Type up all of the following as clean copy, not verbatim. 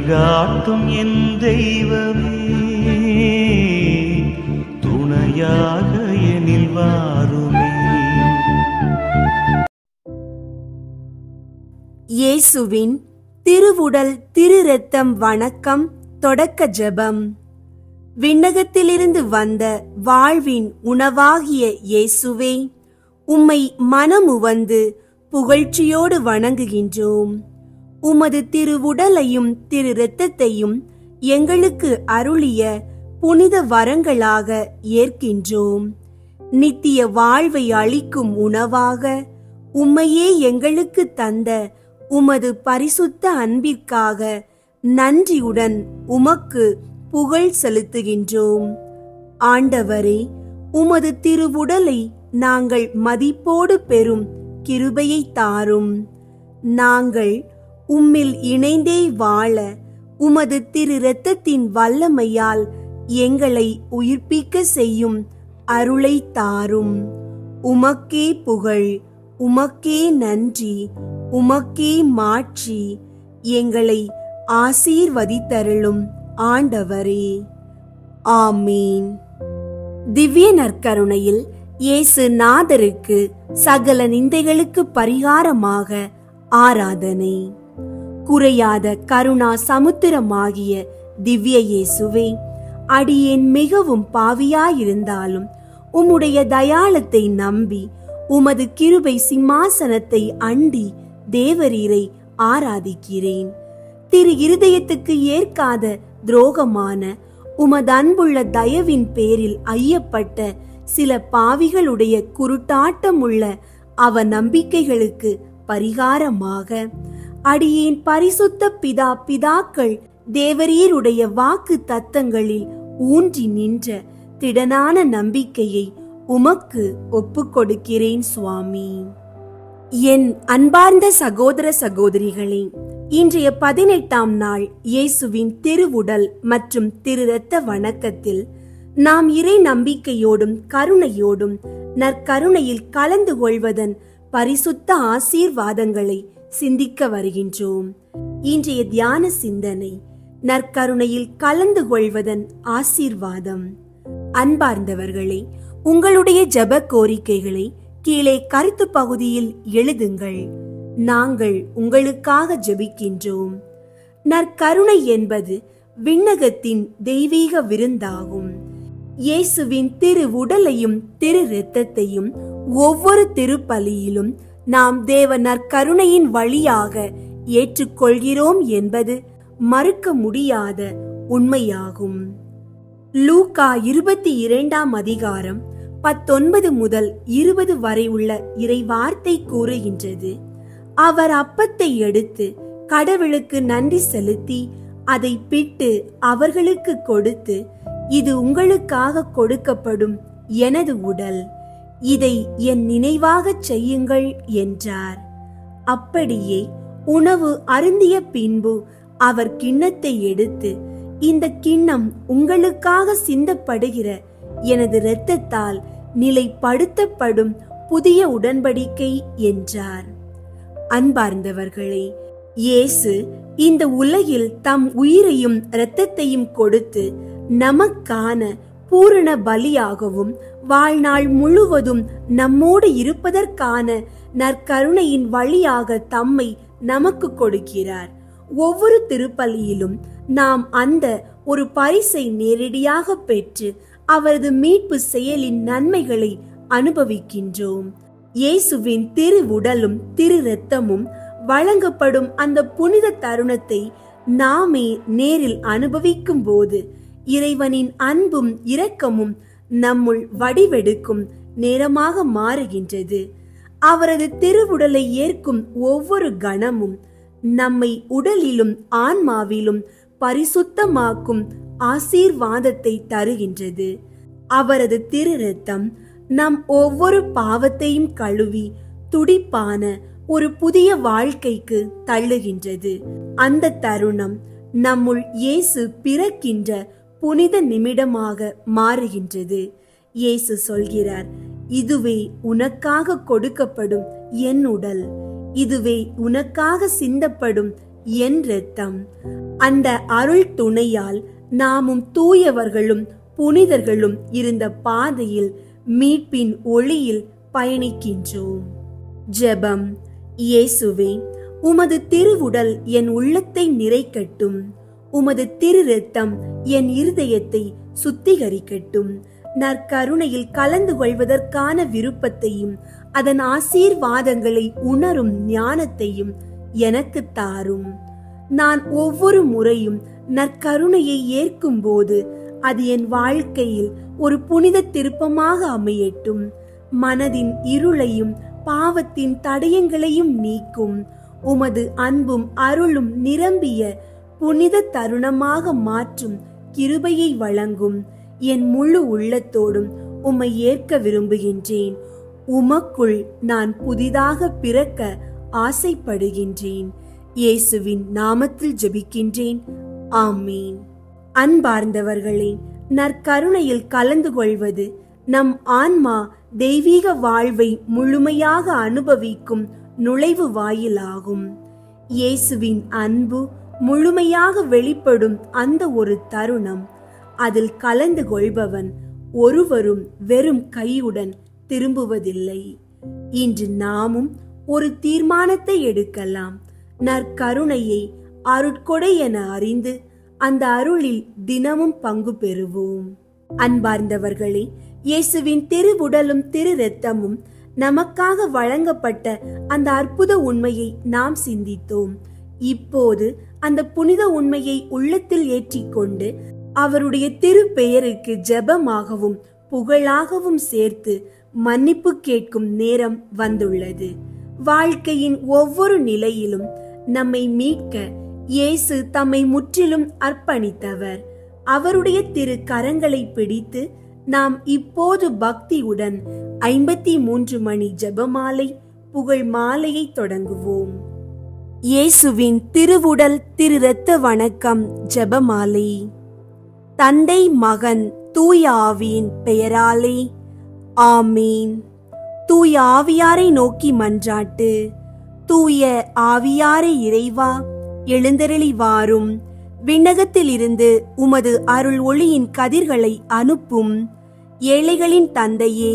வழிகாட்டும் என் தெய்வமே, துணையாக எனில் வாருமே. இயேசுவின் திருவுடல் திரு இரத்தம் வணக்கம். தொடக்க ஜெபம். விண்ணகத்திலிருந்து வந்த வாழ்வின் உணவாகிய இயேசுவே, உம்மை மனமுவந்து புகழ்ச்சியோடு வணங்குகின்றோம். உமது திருவுடலையும் திரு இரத்தத்தையும் எங்களுக்கு அருளிய புனித வரங்களாக ஏற்கின்றோம். நித்திய வாழ்வை அளிக்கும் உணவாக உம்மையே எங்களுக்கு தந்த உமது பரிசுத்த அன்பிற்காக நன்றியுடன் உமக்கு புகழ் செலுத்துகின்றோம். ஆண்டவரே, உமது திருவுடலை நாங்கள் மதிப்போடு பெறும் கிருபையை தாரும். நாங்கள் உம்மில் இணைந்தே வாழ உமது திரு இரத்தத்தின் வல்லமையால் எங்களை உயிர்ப்பிக்க செய்யும் அருளை தாரும். உமக்கே புகழ், உமக்கே நன்றி, உமக்கே மாட்சி. எங்களை ஆசீர்வதித்தருளும் ஆண்டவரே. ஆமீன். திவ்ய நற்கருணையில் இயேசு நாதருக்கு சகல நிந்தைகளுக்கு பரிகாரமாக ஆராதனை. குறையாத கருணா சமுத்திரமாகிய திவ்ய இயேசுவே, அடியேன் மிகவும் பாவியாயிருந்தாலும் உம்முடைய தயாளத்தை நம்பி உமது கிருபை சிம்மாசனத்தை அண்டி தேவரீரை ஆராதிக்கிறேன். திரு இருதயத்துக்கு ஏற்காத துரோகமான உமது அன்புள்ள தயவின் பேரில் ஐயப்பட்ட சில பாவிகளுடைய குருட்டாட்டமுள்ள அவ நம்பிக்கைகளுக்கு பரிகாரமாக அடியேன் பரிசுத்த பிதாக்கள் தேவரீருடைய வாக்கு தத்தங்களில் ஊன்றி நின்ற திடனான நம்பிக்கையை உமக்கு ஒப்புக் கொடுக்கிறேன் சுவாமி. என் அன்பார்ந்த சகோதர சகோதரிகளே, இன்றைய 18ஆம் நாள் இயேசுவின் திருவுடல் மற்றும் திரு இரத்த வணக்கத்தில் நாம் இறை நம்பிக்கையோடும் கருணையோடும் நற்கருணையில் கலந்து கொள்வதன் பரிசுத்த ஆசீர்வாதங்களை சிந்திக்க வருகின்றோம். இன்றைய தியான சிந்தனை நற்கருணையில் கலந்து கொள்வதன் ஆசீர்வாதம். அன்பார்ந்தவர்களே, உங்களுடைய ஜெப கோரிக்கைகளை கீழே கருத்து பகுதியில் எழுதுங்கள். நாங்கள் உங்களுக்காக ஜெபிக்கின்றோம். நற்கருணை என்பது விண்ணகத்தின் தெய்வீக விருந்தாகும். இயேசுவின் திரு உடலையும் திரு இரத்தத்தையும் ஒவ்வொரு திருப்பலியிலும் நாம் தேவ நற்கருணையின் வழியாக ஏற்றுக்கொள்கிறோம் என்பது மறுக்க முடியாத உண்மையாகும். லூக்கா 22ஆம் அதிகாரம் 19 முதல் 20 வரை உள்ள இறைவார்த்தை கூறுகின்றது. அவர் அப்பத்தை எடுத்து கடவுளுக்கு நன்றி செலுத்தி அதை பிட்டு அவர்களுக்கு கொடுத்து, இது உங்களுக்காக கொடுக்கப்படும் எனது உடல், இதை என் நினைவாகச் செய்யுங்கள் என்றார். அப்படியே உணவு அருந்திய பின்பு அவர் கிண்ணத்தை எடுத்து, இந்த கிண்ணம் உங்களுக்காக சிந்தப்படுகிற எனது இரத்தத்தால் நிலைப்படுத்தப்படும் புதிய உடன்படிக்கை என்றார். அன்பார்ந்தவர்களே, இயேசு இந்த உலகில் தம் உயிரையும் இரத்தத்தையும் கொடுத்து நமக்கான பூரண பலியாகவும் வாழ்நாள் முழுவதும் நம்மோடு இருப்பதற்கான நற்கருணையின் வழியாக தம்மை நமக்கு கொடுக்கிறார். ஒவ்வொரு திருப்பலியிலும் நாம் அந்த ஒரு பரிசை நேரடியாக பெற்று அவரது மீட்பு செயலின் நன்மைகளை அனுபவிக்கின்றோம். இயேசுவின் திரு உடலும் திரு இரத்தமும் வழங்கப்படும் அந்த புனித தருணத்தை நாமே நேரில் அனுபவிக்கும் போது இறைவனின் அன்பும் இரக்கமும் நம்முள் வடிவெடுக்கும் நேரமாக மாறுகின்றது. அவரது திருவுடலை ஏற்கும் ஒவ்வொரு கணமும் நம்மை உடலிலும் ஆன்மாவிலும் பரிசுத்தமாக்கும் ஆசீர்வாதத்தை தருகின்றது. அவரது திரு இரத்தம் நம் ஒவ்வொரு பாவத்தையும் கழுவி துடிப்பான ஒரு புதிய வாழ்க்கைக்கு தள்ளுகின்றது. அந்த தருணம் நம்முள் இயேசு பிறக்கின்ற புனித நிமிடமாக மாறுகின்றது. இயேசு சொல்கிறார், இதுவே உனக்காக கொடுக்கப்படும் என் உடல், இதுவே உனக்காக சிந்தப்படும் என் இரத்தம். அந்த அருள் துணையால் நாமும் தூயவர்களும் புனிதர்களும் இருந்த பாதையில் மீட்பின் ஒளியில் பயணிக்கின்றோம். ஜெபம். இயேசுவே, உமது திருவுடல் என் உள்ளத்தை நிறைக்கட்டும். உமது திரு இரத்தம் என் இருதயத்தை சுத்திகரிக்கட்டும். நற்கருணையில் கலந்து கொள்வதற்கான விருப்பத்தையும் அதன் ஆசீர்வாதங்களை உணரும் ஞானத்தையும் எனக்கு தாரும். நான் ஒவ்வொரு முறையும் நற்கருணையை ஏற்கும் போது அது என் வாழ்க்கையில் ஒரு புனித திருப்பமாக அமையட்டும். மனதின் இருளையும் பாவத்தின் தடயங்களையும் நீக்கும் உமது அன்பும் அருளும் நிரம்பிய புனித தருணமாக மாற்றும் கிருபையை வழங்கும். என் முழு உள்ளத்தோடும் உம்மை ஏற்க விரும்புகின்றேன். உமக்குள் நான் புதிதாக பிறக்க ஆசைப்படுகின்றேன். இயேசுவின் நாமத்தில் ஜெபிக்கின்றேன். ஆமீன். அன்பார்ந்தவர்களே, நற்கருணையில் கலந்து கொள்வது நம் ஆன்மா தெய்வீக வாழ்வை முழுமையாக அனுபவிக்கும் நுழைவு வாயிலாகும். இயேசுவின் அன்பு முழுமையாக வெளிப்படும் அந்த ஒரு தருணம். அதில் கலந்து கொள்பவன் ஒருவரும் வெறும் கையுடன் திரும்புவதில்லை. இன்று நாமும் ஒரு தீர்மானத்தை எடுக்கலாம். நற்கருணையை அருட்கொடை என அறிந்து அந்த அருளில் தினமும் பங்கு பெறுவோம். அன்பார்ந்தவர்களே, இயேசுவின் திருவுடலும் திரு இரத்தமும் நமக்காக வழங்கப்பட்ட அந்த அற்புத உண்மையை நாம் சிந்தித்தோம். இப்போது அந்த புனித உண்மையை உள்ளத்தில் ஏற்றிக்கொண்டு அவருடைய திருப்பெயருக்கு ஜெபமாகவும் புகழாகவும் சேர்த்து மன்னிப்பு கேட்கும் நேரம் வந்துள்ளது. வாழ்க்கையின் ஒவ்வொரு நிலையிலும் நம்மை மீட்க இயேசு தம்மை முற்றிலும் அர்ப்பணித்தவர். அவருடைய திரு கரங்களை பிடித்து நாம் இப்போது பக்தியுடன் 53 மணி ஜெபமாலை புகழ் மாலையை தொடங்குவோம். இயேசுவின் திருவுடல் திரு இரத்த வணக்கம் ஜெபமாலை. தந்தை, மகன், தூய ஆவியின் பெயராலே ஆமீன். தூய ஆவியாரை நோக்கி மன்றாட்டு. தூய ஆவியாரே இறைவா, எழுந்தருளி வாரும். விண்ணகத்தில் இருந்து உமது அருள் ஒளியின் கதிர்களை அனுப்பும். ஏழைகளின் தந்தையே,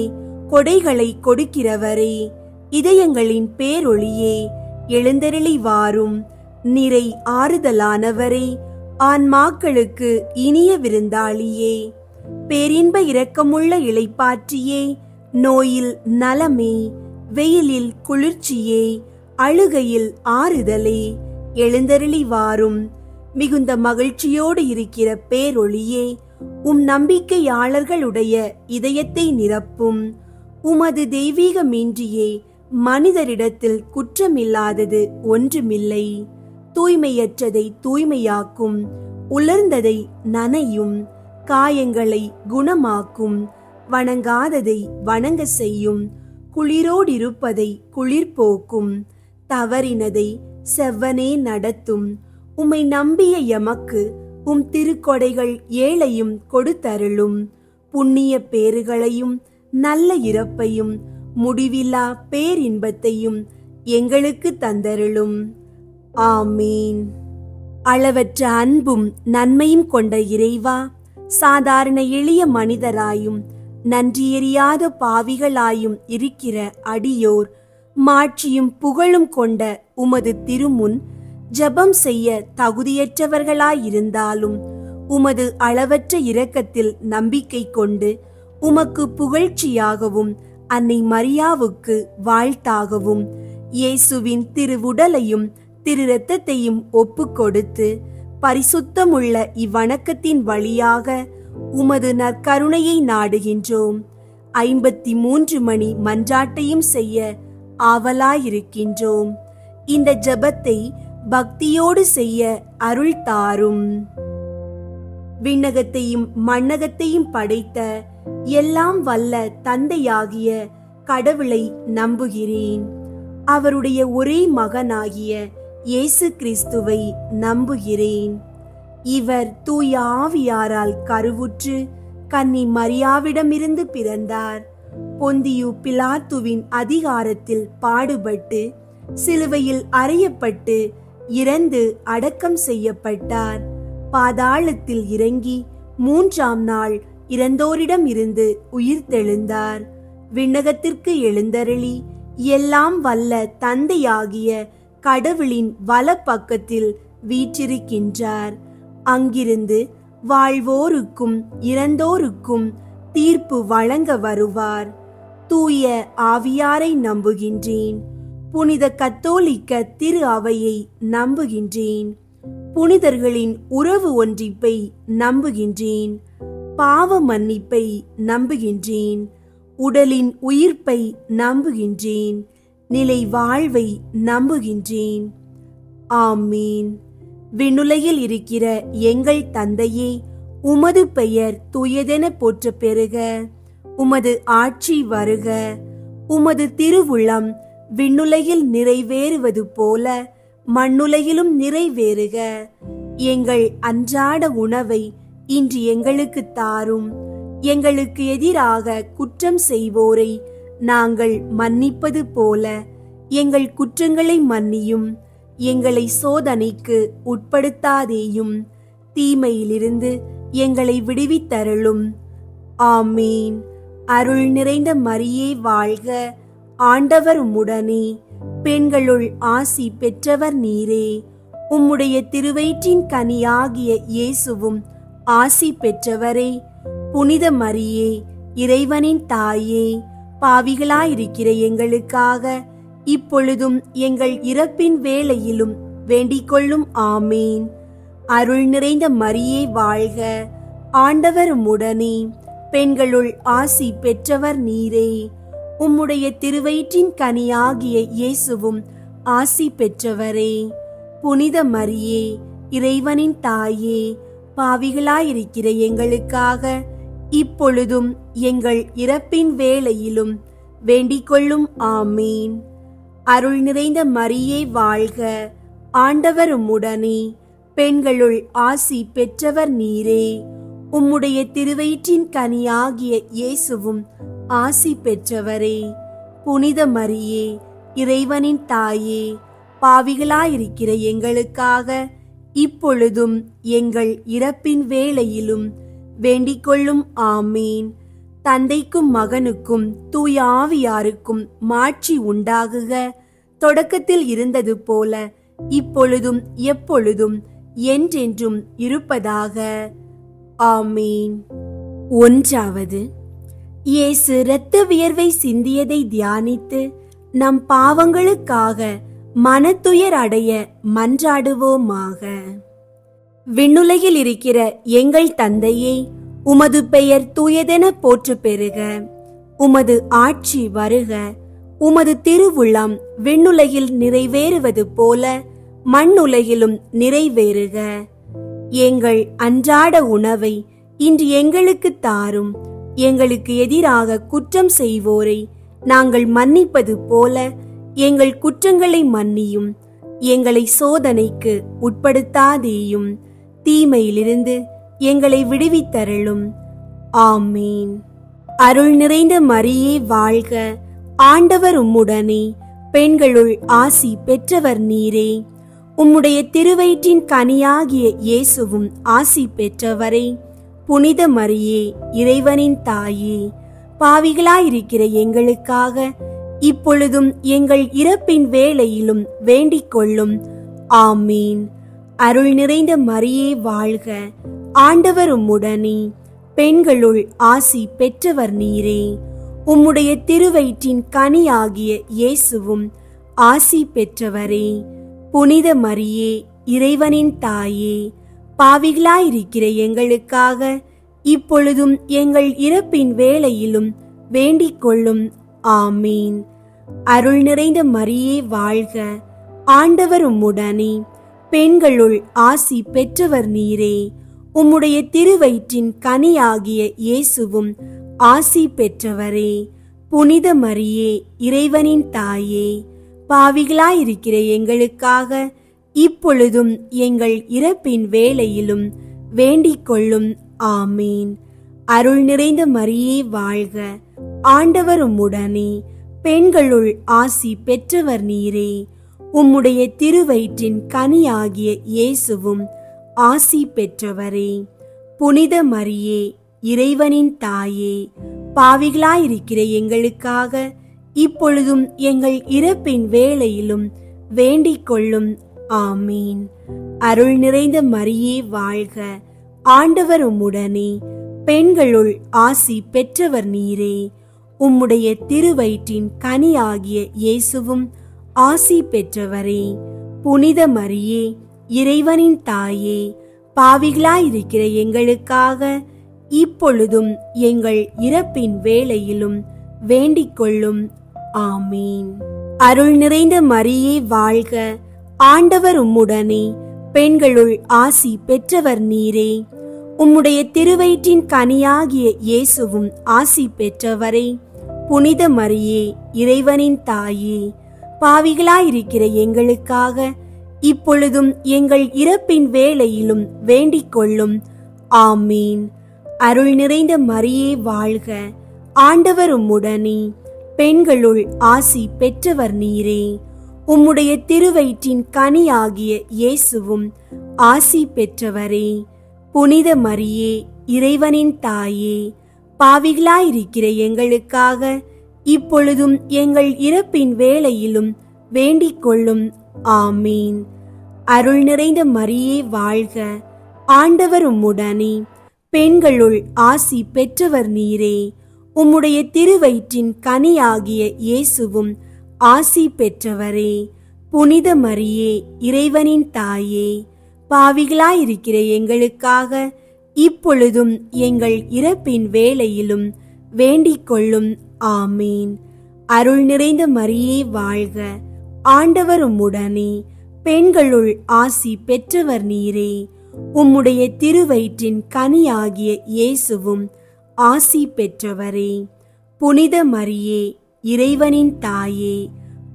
கொடைகளை கொடுக்கிறவரே, இதயங்களின் பேரொளியே, எழுந்தருளி வாரும். நிறை ஆறுதலானவரே, ஆன்மாக்களுக்கு இனிய விருந்தாளியே, பேரின்ப இரக்கமுள்ள இளைப்பாற்றியே, நோயில் நலமே, வெயிலில் குளிர்ச்சியே, அழுகையில் ஆறுதலே, எழுந்தருளி வாரும். மிகுந்த மகிழ்ச்சியோடு இருக்கிற பேரொளியே, நம்பிக்கையாளர்களுடைய இதயத்தை நிரப்பும். உமது தெய்வீக மீன்றியே மனிதரிடத்தில் குற்றமில்லாதது ஒன்றுமில்லை. தூய்மையற்றதை தூய்மையாக்கும், உலர்ந்ததை நனையும், காயங்களை குணமாக்கும், வணங்காததை வணங்க செய்யும், குளிரோடிருப்பதை குளிர்போக்கும், தவறினதை செவ்வனே நடத்தும். உம்மை நம்பிய எமக்கு திருக்கொடைகள் ஏழையும் கொடுத்தருளும். புண்ணிய பேறுகளையும் நல்ல இறப்பையும் முடிவில்லா பேரின்பத்தையும் எங்களுக்கு தந்தருளும். ஆமீன். அளவற்ற அன்பும் நன்மையும் கொண்ட இறைவா, சாதாரண எளிய மனிதராயும் நன்றியறியாத பாவிகளாயும் இருக்கிற அடியோர் மாட்சியும் புகழும் கொண்ட உமது திருமுன் ஜெபம் செய்ய தகுதியற்றவர்களாயிருந்தாலும் உமது அளவற்ற இரக்கத்தில் நம்பிக்கை கொண்டு உமக்கு புகழ்ச்சியாகவும் அன்னை மரியாவுக்கு வாழ்த்தாகவும் இயேசுவின் திருவுடலையும் திரு இரத்தத்தையும் ஒப்பு கொடுத்து பரிசுத்தமுள்ள இவ்வணக்கத்தின் வழியாக உமது நற்கருணையை நாடுகின்றோம். 53 மணி மன்றாட்டையும் செய்ய ஆவலாயிருக்கின்றோம். இந்த ஜெபத்தை பக்தியோடு செய்ய அருள் தாரும். விண்ணகத்தையும் மண்ணகத்தையும் படைத்த எல்லாம் வல்ல தந்தையாகிய கடவுளை நம்புகிறேன். அவருடைய ஒரே மகனாகிய இயேசு கிறிஸ்துவை நம்புகிறேன். இவர் தூய ஆவியாரால் கருவுற்று கன்னி மரியாவிடமிருந்து பிறந்தார். பொந்தியு பிலாத்துவின் அதிகாரத்தில் பாடுபட்டு சிலுவையில் அறையப்பட்டு இறந்து அடக்கம் செய்யப்பட்டார். பாதாளத்தில் இறங்கி 3ஆம் நாள் இறந்தோரிடம் இருந்து உயிர்த்தெழுந்தார். விண்ணகத்திற்கு எழுந்தருளி எல்லாம் வல்ல தந்தையாகிய கடவுளின் வலப்பக்கத்தில் வீற்றிருக்கின்றார். அங்கிருந்து வாழ்வோருக்கும் இறந்தோருக்கும் தீர்ப்பு வழங்க வருவார். தூய ஆவியாரை நம்புகின்றேன். புனித கத்தோலிக்க திரு அவையை நம்புகின்றேன். புனிதர்களின் உறவு ஒன்றிப்பை நம்புகின்றேன். பாவ மன்னிப்பை நம்புகின்றேன். உடலின் உயிர்ப்பை நம்புகின்றேன். நிலை வாழ்வை நம்புகின்றேன். ஆமீன். விண்ணுலகில் இருக்கிற எங்கள் தந்தையே, உமது பெயர் தூயதென போற்ற பெறுக. உமது ஆட்சி வருக. உமது திருவுளம் விண்ணுலகில் நிறைவேறுவது போல மண்ணுலகிலும் நிறைவேறுக. எங்கள் அன்றாட உணவை இன்று எங்களுக்கு தாரும். எங்களுக்கு எதிராக குற்றம் செய்வோரை நாங்கள் மன்னிப்பது போல எங்கள் குற்றங்களை மன்னியும். எங்களை சோதனைக்கு உட்படுத்தாதேயும், தீமையிலிருந்து எங்களை விடுவித்தருளும். ஆமீன். அருள் நிறைந்த மரியே வாழ்க. ஆண்டவர் உம்முடனே, பெண்களுள் ஆசி பெற்றவர் நீரே. உம்முடைய திருவயிற்றின் கனியாகிய இயேசுவும் ஆசி பெற்றவரே. புனித மரியே, இறைவனின் தாயே, பாவிகளாயிருக்கிற எங்களுக்காக இப்பொழுதும் எங்கள் இறப்பின் வேளையிலும் வேண்டிக் கொள்ளும். ஆமீன். அருள் நிறைந்த மரியே வாழ்க. ஆண்டவர் உம்முடனே, பெண்களுள் ஆசி பெற்றவர் நீரே. உம்முடைய திருவயிற்றின் கனியாகிய இயேசுவும் ஆசி பெற்றவரே. புனித மரியே, இறைவனின் தாயே, பாவிகளாயிருக்கிற எங்களுக்காக இப்பொழுதும் எங்கள் இறப்பின் வேளையிலும் வேண்டிக் கொள்ளும். ஆமீன். அருள் நிறைந்த மரியே வாழ்க. ஆண்டவர் உம்முடனே, பெண்களுள் ஆசி பெற்றவர் நீரே. உம்முடைய திருவயிற்றின் கனியாகிய இயேசுவும் ஆசி பெற்றவரே. புனித மரியே, இறைவனின் தாயே, பாவிகளாயிருக்கிற எங்களுக்காக இப்பொழுதும் எங்கள் இறப்பின் வேளையிலும் வேண்டிக் கொள்ளும். ஆமீன். தந்தைக்கும் மகனுக்கும் தூய ஆவியாருக்கும் மாட்சி உண்டாகுக. தொடக்கத்தில் இருந்தது போல இப்பொழுதும் எப்பொழுதும் என்றென்றும் இருப்பதாக. ஆமீன். 1. இயேசு இரத்த வியர்வை சிந்தியதை தியானித்து நம் பாவங்களுக்காக மனத்துயர் அடைய மன்றாடுவோமாக. விண்ணுலகில் இருக்கிற எங்கள் தந்தையே, உமது பெயர் தூயதென போற்ற பெறுக. உமது ஆட்சி வருக. உமது திருவுளம் விண்ணுலகில் நிறைவேறுவது போல மண்ணுலகிலும் நிறைவேறுக. எங்கள் அன்றாட உணவை இன்று எங்களுக்கு தாரும். எங்களுக்கு எதிராக குற்றம் செய்வோரை நாங்கள் மன்னிப்பது போல எங்கள் குற்றங்களை மன்னியும். எங்களை சோதனைக்கு உட்படுத்தாதேயும், தீமையிலிருந்து எங்களை விடுவித்தருளும். ஆமீன். அருள் நிறைந்த மரியே வாழ்க. ஆண்டவர் உம்முடனே, பெண்களுள் ஆசி பெற்றவர் நீரே. உம்முடைய திருவயிற்றின் கனியாகிய இயேசுவும் ஆசி பெற்றவரே. புனித மரியே, இறைவனின் தாயே, பாவிகளாயிருக்கிற எங்களுக்காக இப்பொழுதும் எங்கள் இறப்பின் வேளையிலும் வேண்டிக் கொள்ளும். ஆமீன். அருள் நிறைந்த மரியே வாழ்க. ஆண்டவர் உம்முடனே, பெண்களுள் ஆசி பெற்றவர் நீரே. உம்முடைய திருவயிற்றின் கனியாகிய இயேசுவும் ஆசி பெற்றவரே. புனித மரியே, இறைவனின் தாயே, பாவிகளாயிருக்கிற எங்களுக்காக இப்பொழுதும் எங்கள் இறப்பின் வேளையிலும் வேண்டிக் கொள்ளும். ஆமீன். அருள் நிறைந்த மரியே வாழ்க. ஆண்டவர் உம்முடனே, பெண்களுள் ஆசி பெற்றவர் நீரே. உம்முடைய திருவயிற்றின் கனியாகிய இயேசுவும் ஆசி பெற்றவரே. புனித மரியே, இறைவனின் தாயே, பாவிகளாயிருக்கிற எங்களுக்காக இப்பொழுதும் எங்கள் இறப்பின் வேளையிலும் வேண்டிக் கொள்ளும். ஆமீன். அருள் நிறைந்த மரியே வாழ்க. ஆண்டவர் உம்முடனே, பெண்களுள் ஆசி பெற்றவர் நீரே. உம்முடைய திருவயிற்றின் கனியாகிய இயேசுவும் ஆசி பெற்றவரே. புனித மரியே, இறைவனின் தாயே, பாவிகளாயிருக்கிற எங்களுக்காக இப்பொழுதும் எங்கள் இறப்பின் வேளையிலும் வேண்டிக் கொள்ளும். ஆமீன். அருள் நிறைந்த மரியே வாழ்க, ஆண்டவர் உம்முடனே, பெண்களுள் ஆசி பெற்றவர் நீரே. உம்முடைய திருவயிற்றின் கனியாகிய இயேசுவும் ஆசி பெற்றவரே. புனித மரியே, இறைவனின் தாயே, பாவிகளாயிருக்கிற எங்களுக்காக இப்பொழுதும் எங்கள் இறப்பின் வேளையிலும் வேண்டிக் கொள்ளும். ஆமீன். அருள் நிறைந்த மரியே வாழ்க, ஆண்டவர் உம்முடனே, பெண்களுள் ஆசி பெற்றவர் நீரே. உம்முடைய திருவயிற்றின் கனியாகிய இயேசுவும் ஆசி பெற்றவரே. புனித மரியே, இறைவனின் தாயே, பாவிகளாயிருக்கிற எங்களுக்காக இப்பொழுதும் எங்கள் இறப்பின் வேளையிலும் வேண்டிக் கொள்ளும். ஆமீன். அருள் நிறைந்த மரியே வாழ்க, ஆண்டவர் உம்முடனே, பெண்களுள் ஆசி பெற்றவர் நீரே. உம்முடைய திருவயிற்றின் கனியாகிய இயேசுவும் ஆசி பெற்றவரே. புனித மரியே, இறைவனின் தாயே, பாவிகளாயிருக்கிற எங்களுக்காக இப்பொழுதும் எங்கள் இறப்பின் வேளையிலும் வேண்டிக் கொள்ளும். ஆமீன். அருள் நிறைந்த மரியே வாழ்க, ஆண்டவர் உம்முடனே, பெண்களுள் ஆசி பெற்றவர் நீரே. உம்முடைய திருவயிற்றின் கனியாகிய இயேசுவும் ஆசி பெற்றவரே. புனித மரியே, இறைவனின் தாயே, பாவிகளாயிருக்கிற எங்களுக்காக இப்பொழுதும் எங்கள் இறப்பின் வேளையிலும் வேண்டிக் கொள்ளும். ஆமீன். அருள் நிறைந்த மரியே வாழ்க, ஆண்டவர் உம்முடனே, பெண்களுள் ஆசி பெற்றவர் நீரே. உம்முடைய திருவயிற்றின் கனியாகிய இயேசுவும் ஆசி பெற்றவரே. புனித மரியே, இறைவனின் தாயே,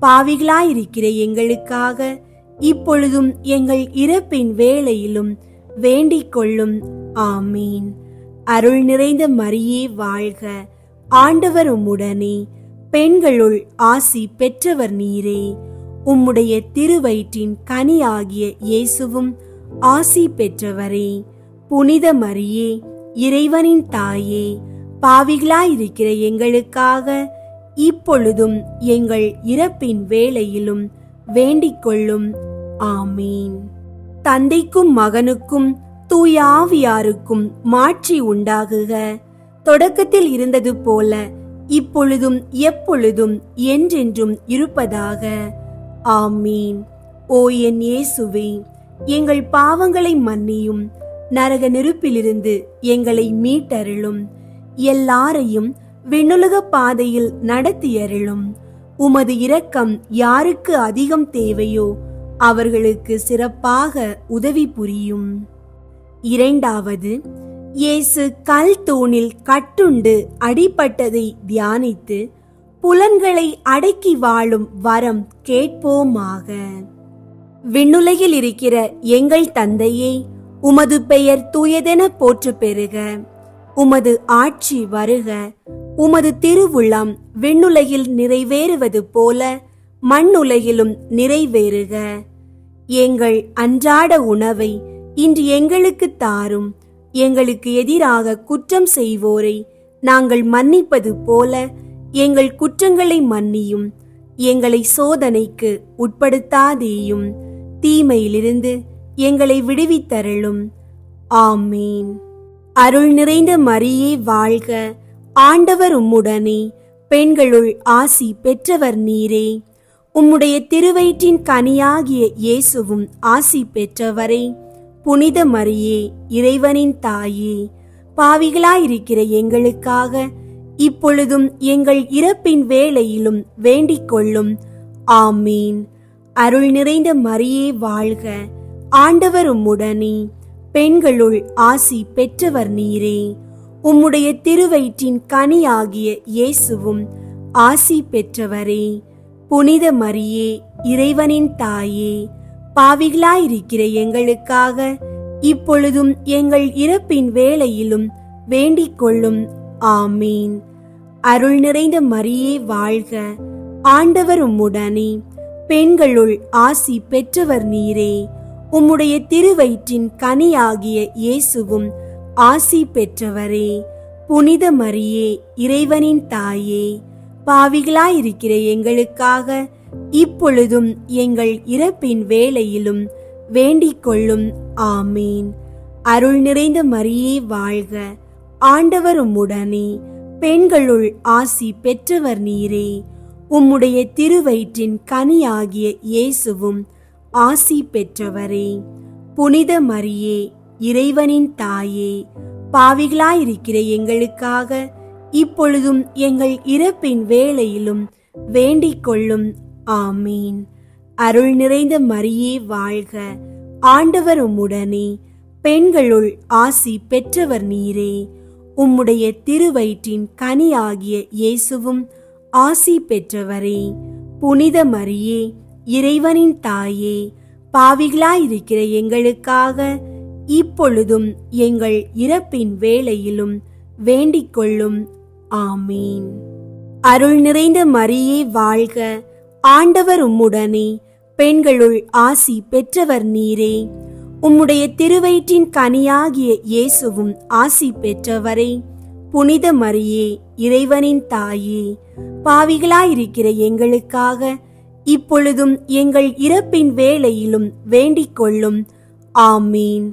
பாவிகளாயிருக்கிற எங்களுக்காக இப்பொழுதும் எங்கள் இறப்பின் வேளையிலும் வேண்டிக் கொள்ளும். ஆமீன். அருள் நிறைந்த மரியே வாழ்க, ஆண்டவர் உம்முடனே, பெண்களுள் ஆசி பெற்றவர் நீரே. உம்முடைய திருவயிற்றின் கனியாகிய இயேசுவும் ஆசி பெற்றவரே. புனித மரியே, இறைவனின் தாயே, பாவிகளாயிருக்கிற எங்களுக்காக இப்பொழுதும் எங்கள் இறப்பின் வேளையிலும் வேண்டிக் கொள்ளும். ஆமீன். தந்தைக்கும் மகனுக்கும் தூய ஆவியாருக்கும் மாட்சி உண்டாகுக. தொடக்கத்தில் இருந்தது போல இப்பொழுதும் எப்பொழுதும் என்றென்றும் இருப்பதாக. ஆமீன். ஓ என் இயேசுவே, எங்கள் பாவங்களை மன்னியும், நரக நெருப்பிலிருந்து எங்களை மீட்டருளும், எல்லாரையும் விண்ணுலக பாதையில் நடத்தியருளும். உமது இரக்கம் யாருக்கு அதிகம் தேவையோ அவர்களுக்கு சிறப்பாக உதவி புரியும். இரண்டாவது, இயேசு கல் தூணில் கட்டுண்டு அடிபட்டதை தியானித்து புலன்களை அடக்கி வாழும் வரம் கேட்போமாக. விண்ணுலகில் இருக்கிற எங்கள் தந்தையே, உமது பெயர் தூயதென போற்று பெறுக. உமது ஆட்சி வருக. உமது திருவுளம் விண்ணுலகில் நிறைவேறுவது போல மண்ணுலகிலும் நிறைவேறுக. எங்கள் அன்றாட உணவை இன்று எங்களுக்கு தாரும். எங்களுக்கு எதிராக குற்றம் செய்வோரை நாங்கள் மன்னிப்பது போல எங்கள் குற்றங்களை மன்னியும். எங்களை சோதனைக்கு உட்படுத்தாதேயும், தீமையிலிருந்து எங்களை விடுவித்தருளும். ஆமீன். அருள் நிறைந்த மரியே வாழ்க, ஆண்டவர் உம்முடனே, பெண்களுள் ஆசி பெற்றவர் நீரே. உம்முடைய திருவயிற்றின் கனியாகிய இயேசுவும் ஆசி பெற்றவரே. புனித மரியே, இறைவனின் தாயே, பாவிகளாயிருக்கிற எங்களுக்காக இப்பொழுதும் எங்கள் இறப்பின் வேளையிலும் வேண்டிக் கொள்ளும். ஆமீன். அருள் நிறைந்த மரியே வாழ்க, ஆண்டவர் உம்முடனே, பெண்களுள் ஆசி பெற்றவர் நீரே. உம்முடைய திருவயிற்றின் கனியாகிய இயேசுவும் ஆசி பெற்றவரே. புனித மரியே, இறைவனின் தாயே, பாவிகளாயிருக்கிற எங்களுக்காக இப்பொழுதும் எங்கள் இறப்பின் வேளையிலும் வேண்டிக் கொள்ளும். ஆமீன். அருள் நிறைந்த மரியே வாழ்க, ஆண்டவர் உம்முடனே, பெண்களுள் ஆசி பெற்றவர் நீரே. உம்முடைய திருவயிற்றின் கனியாகிய இயேசுவும் ஆசி பெற்றவரே. புனித மரியே, இறைவனின் தாயே, பாவிகளாயிருக்கிற எங்களுக்காக இப்பொழுதும் எங்கள் இறப்பின் வேளையிலும் வேண்டிக் கொள்ளும். ஆமீன். அருள் நிறைந்த மரியே வாழ்க. ஆண்டவர் உம்முடனே. பெண்களுள் ஆசி பெற்றவர் நீரே. உம்முடைய திருவயிற்றின் கனியாகிய இயேசுவும் ஆசி பெற்றவரே. புனித மரியே, இறைவனின் தாயே, பாவிகளாயிருக்கிற எங்களுக்காக இப்பொழுதும் எங்கள் இறப்பின் வேளையிலும் வேண்டிக் கொள்ளும். ஆமீன். அருள் நிறைந்த மரியே வாழ்க. ஆண்டவர் உம்முடனே. பெண்களுள் ஆசி பெற்றவர் நீரே. உம்முடைய திருவயிற்றின் கனியாகிய இயேசுவும் ஆசி பெற்றவரே. புனித மரியே, இறைவனின் தாயே, பாவிகளாயிருக்கிற எங்களுக்காக இப்பொழுதும் எங்கள் இறப்பின் வேளையிலும் வேண்டிக் கொள்ளும். ஆமீன். அருள் நிறைந்த மரியே வாழ்க. ஆண்டவர் உம்முடனே. பெண்களுள் ஆசி பெற்றவர் நீரே. உம்முடைய திருவயிற்றின் கனியாகிய இயேசுவும் ஆசி பெற்றவரே. புனித மரியே, இறைவனின் தாயே, பாவிகளாயிருக்கிற எங்களுக்காக இப்பொழுதும் எங்கள் இறப்பின் வேளையிலும் வேண்டிக் கொள்ளும். ஆமீன்.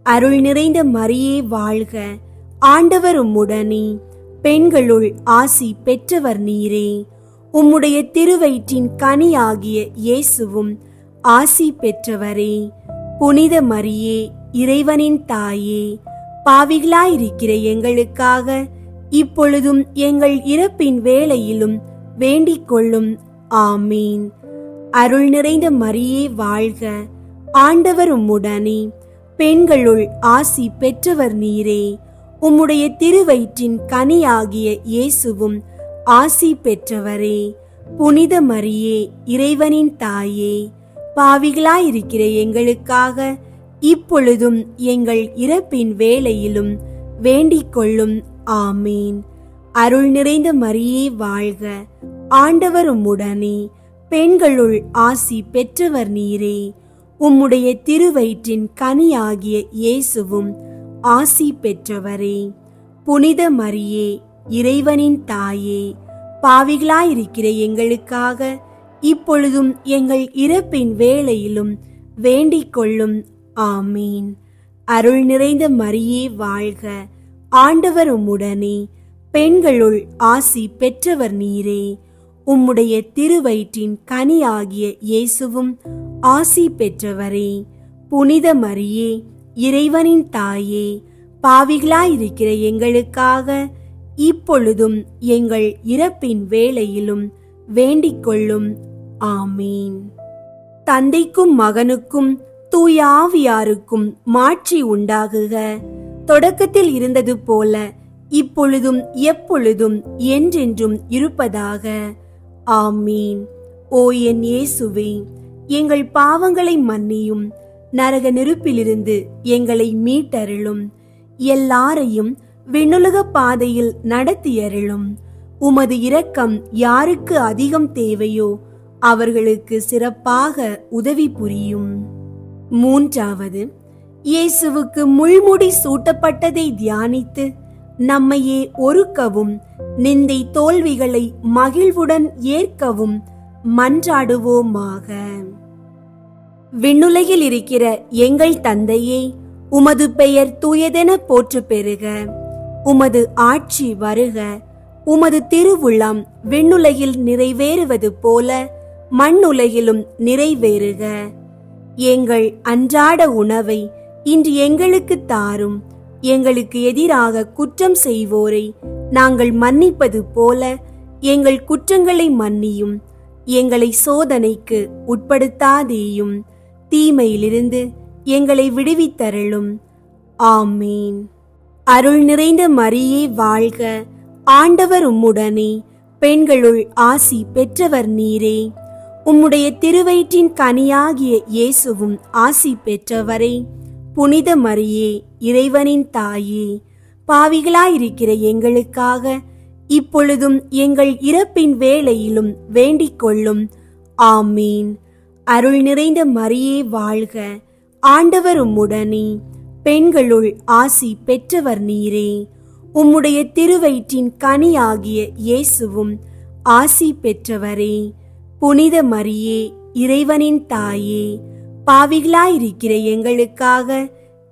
அருள் நிறைந்த மரியே வாழ்க. ஆண்டவர் உம்முடனே. பெண்களுள் ஆசி பெற்றவர் நீரே. உம்முடைய திருவயிற்றின் கனியாகிய இயேசுவும் ஆசி பெற்றவரே. புனித மரியே, இறைவனின் தாயே, பாவிகளாயிருக்கிற எங்களுக்காக இப்பொழுதும் எங்கள் இறப்பின் வேளையிலும் வேண்டிக் கொள்ளும். ஆமீன். அருள் நிறைந்த மரியே வாழ்க. ஆண்டவர் உம்முடனே. பெண்களுள் ஆசி பெற்றவர் நீரே. உம்முடைய திருவயிற்றின் கனியாகிய இயேசுவும் ஆசி பெற்றவரே. புனித மரியே, இறைவனின் தாயே, பாவிகளாயிருக்கிற எங்களுக்காக இப்பொழுதும் எங்கள் இறப்பின் வேளையிலும் வேண்டிக் கொள்ளும். ஆமீன். அருள் நிறைந்த மரியே வாழ்க. ஆண்டவர் உம்முடனே. பெண்களுள் ஆசி பெற்றவர் நீரே. உம்முடைய திருவயிற்றின் கனியாகிய இயேசுவும் ஆசி பெற்றவரே. புனித மரியே, இறைவனின் தாயே, பாவிகளாயிருக்கிற எங்களுக்காக இப்பொழுதும் எங்கள் இறப்பின் வேளையிலும் வேண்டிக் கொள்ளும். ஆமீன். அருள் நிறைந்த மரியே வாழ்க. ஆண்டவர் உம்முடனே. பெண்களுள் ஆசி பெற்றவர் நீரே. உம்முடைய திருவயிற்றின் கனியாகிய இயேசுவும் ஆசி பெற்றவரே. புனித மரியே, இறைவனின் தாயே, பாவிகளாயிருக்கிற எங்களுக்காக இப்பொழுதும் எங்கள் இறப்பின் வேளையிலும் வேண்டிக் கொள்ளும். ஆமீன். தந்தைக்கும் மகனுக்கும் தூய ஆவியாருக்கும் மாட்சி உண்டாகுக. தொடக்கத்தில் இருந்தது போல இப்பொழுதும் எப்பொழுதும் என்றென்றும் இருப்பதாக. ஆமீன். ஓ என் இயேசுவே, எங்கள் பாவங்களை மன்னியும். நரக நெருப்பிலிருந்து எங்களை மீட்டருளும். எல்லாரையும் விண்ணுலக பாதையில் நடத்தியருளும். உமது இரக்கம் யாருக்கு அதிகம் தேவையோ அவர்களுக்கு சிறப்பாக உதவி புரியும். மூன்றாவது, இயேசுவுக்கு முள்முடி சூட்டப்பட்டதை தியானித்து நம்மையே ஒருக்கவும் நிந்தை தோல்விகளை மகிழ்வுடன் ஏற்கவும் மன்றாடுவோமாக. விண்ணுலகில் இருக்கிற எங்கள் தந்தையே, உமது பெயர் தூயதென போற்று பெறுக. உமது ஆட்சி வருக. உமது திருவுளம் விண்ணுலகில் நிறைவேறுவது போல மண்ணுலகிலும் நிறைவேறுக. எங்கள் அன்றாட உணவை இன்று எங்களுக்கு தாரும். எங்களுக்கு எதிராக குற்றம் செய்வோரை நாங்கள் மன்னிப்பது போல எங்கள் குற்றங்களை மன்னியும். எங்களை சோதனைக்கு உட்படுத்தாதேயும், தீமையிலிருந்து எங்களை விடுவித்தருளும். ஆமீன். அருள் நிறைந்த மரியே வாழ்க. ஆண்டவர் உம்முடனே. பெண்களுள் ஆசி பெற்றவர் நீரே. உம்முடைய திருவயிற்றின் கனியாகிய இயேசுவும் ஆசி பெற்றவரே. புனித மரியே, இறைவனின் தாயே, பாவிகளாயிருக்கிற எங்களுக்காக இப்பொழுதும் எங்கள் இறப்பின் வேளையிலும் வேண்டிக் கொள்ளும். ஆமீன். அருள் நிறைந்த மரியே வாழ்க, ஆண்டவர் உம்முடனே, பெண்களுள் ஆசி பெற்றவர் நீரே. உம்முடைய திருவயிற்றின் கனியாகிய இயேசுவும் ஆசி பெற்றவரே. புனித மரியே, இறைவனின் தாயே, பாவிகளாயிருக்கிற எங்களுக்காக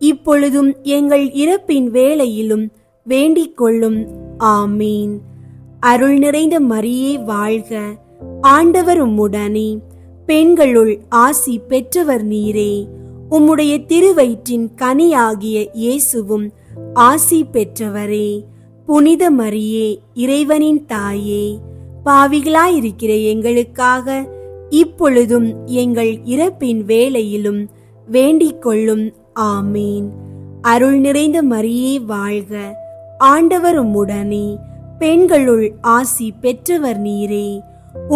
இப்பொழுதும் எங்கள் இறப்பின் வேளையிலும் வேண்டிக் கொள்ளும். ஆமீன். அருள் நிறைந்த மரியே வாழ்க, ஆண்டவர் உம்முடனே, பெண்களுள் ஆசி பெற்றவர் நீரே. உம்முடைய திருவயிற்றின் கனியாகிய இயேசுவும் ஆசி பெற்றவரே. புனித மரியே, இறைவனின் தாயே, பாவிகளாயிருக்கிற எங்களுக்காக இப்பொழுதும் எங்கள் இறப்பின் வேளையிலும் வேண்டிக் கொள்ளும். ஆமீன். அருள் நிறைந்த மரியே வாழ்க, ஆண்டவர் உம்முடனே, பெண்களுள் ஆசி பெற்றவர் நீரே.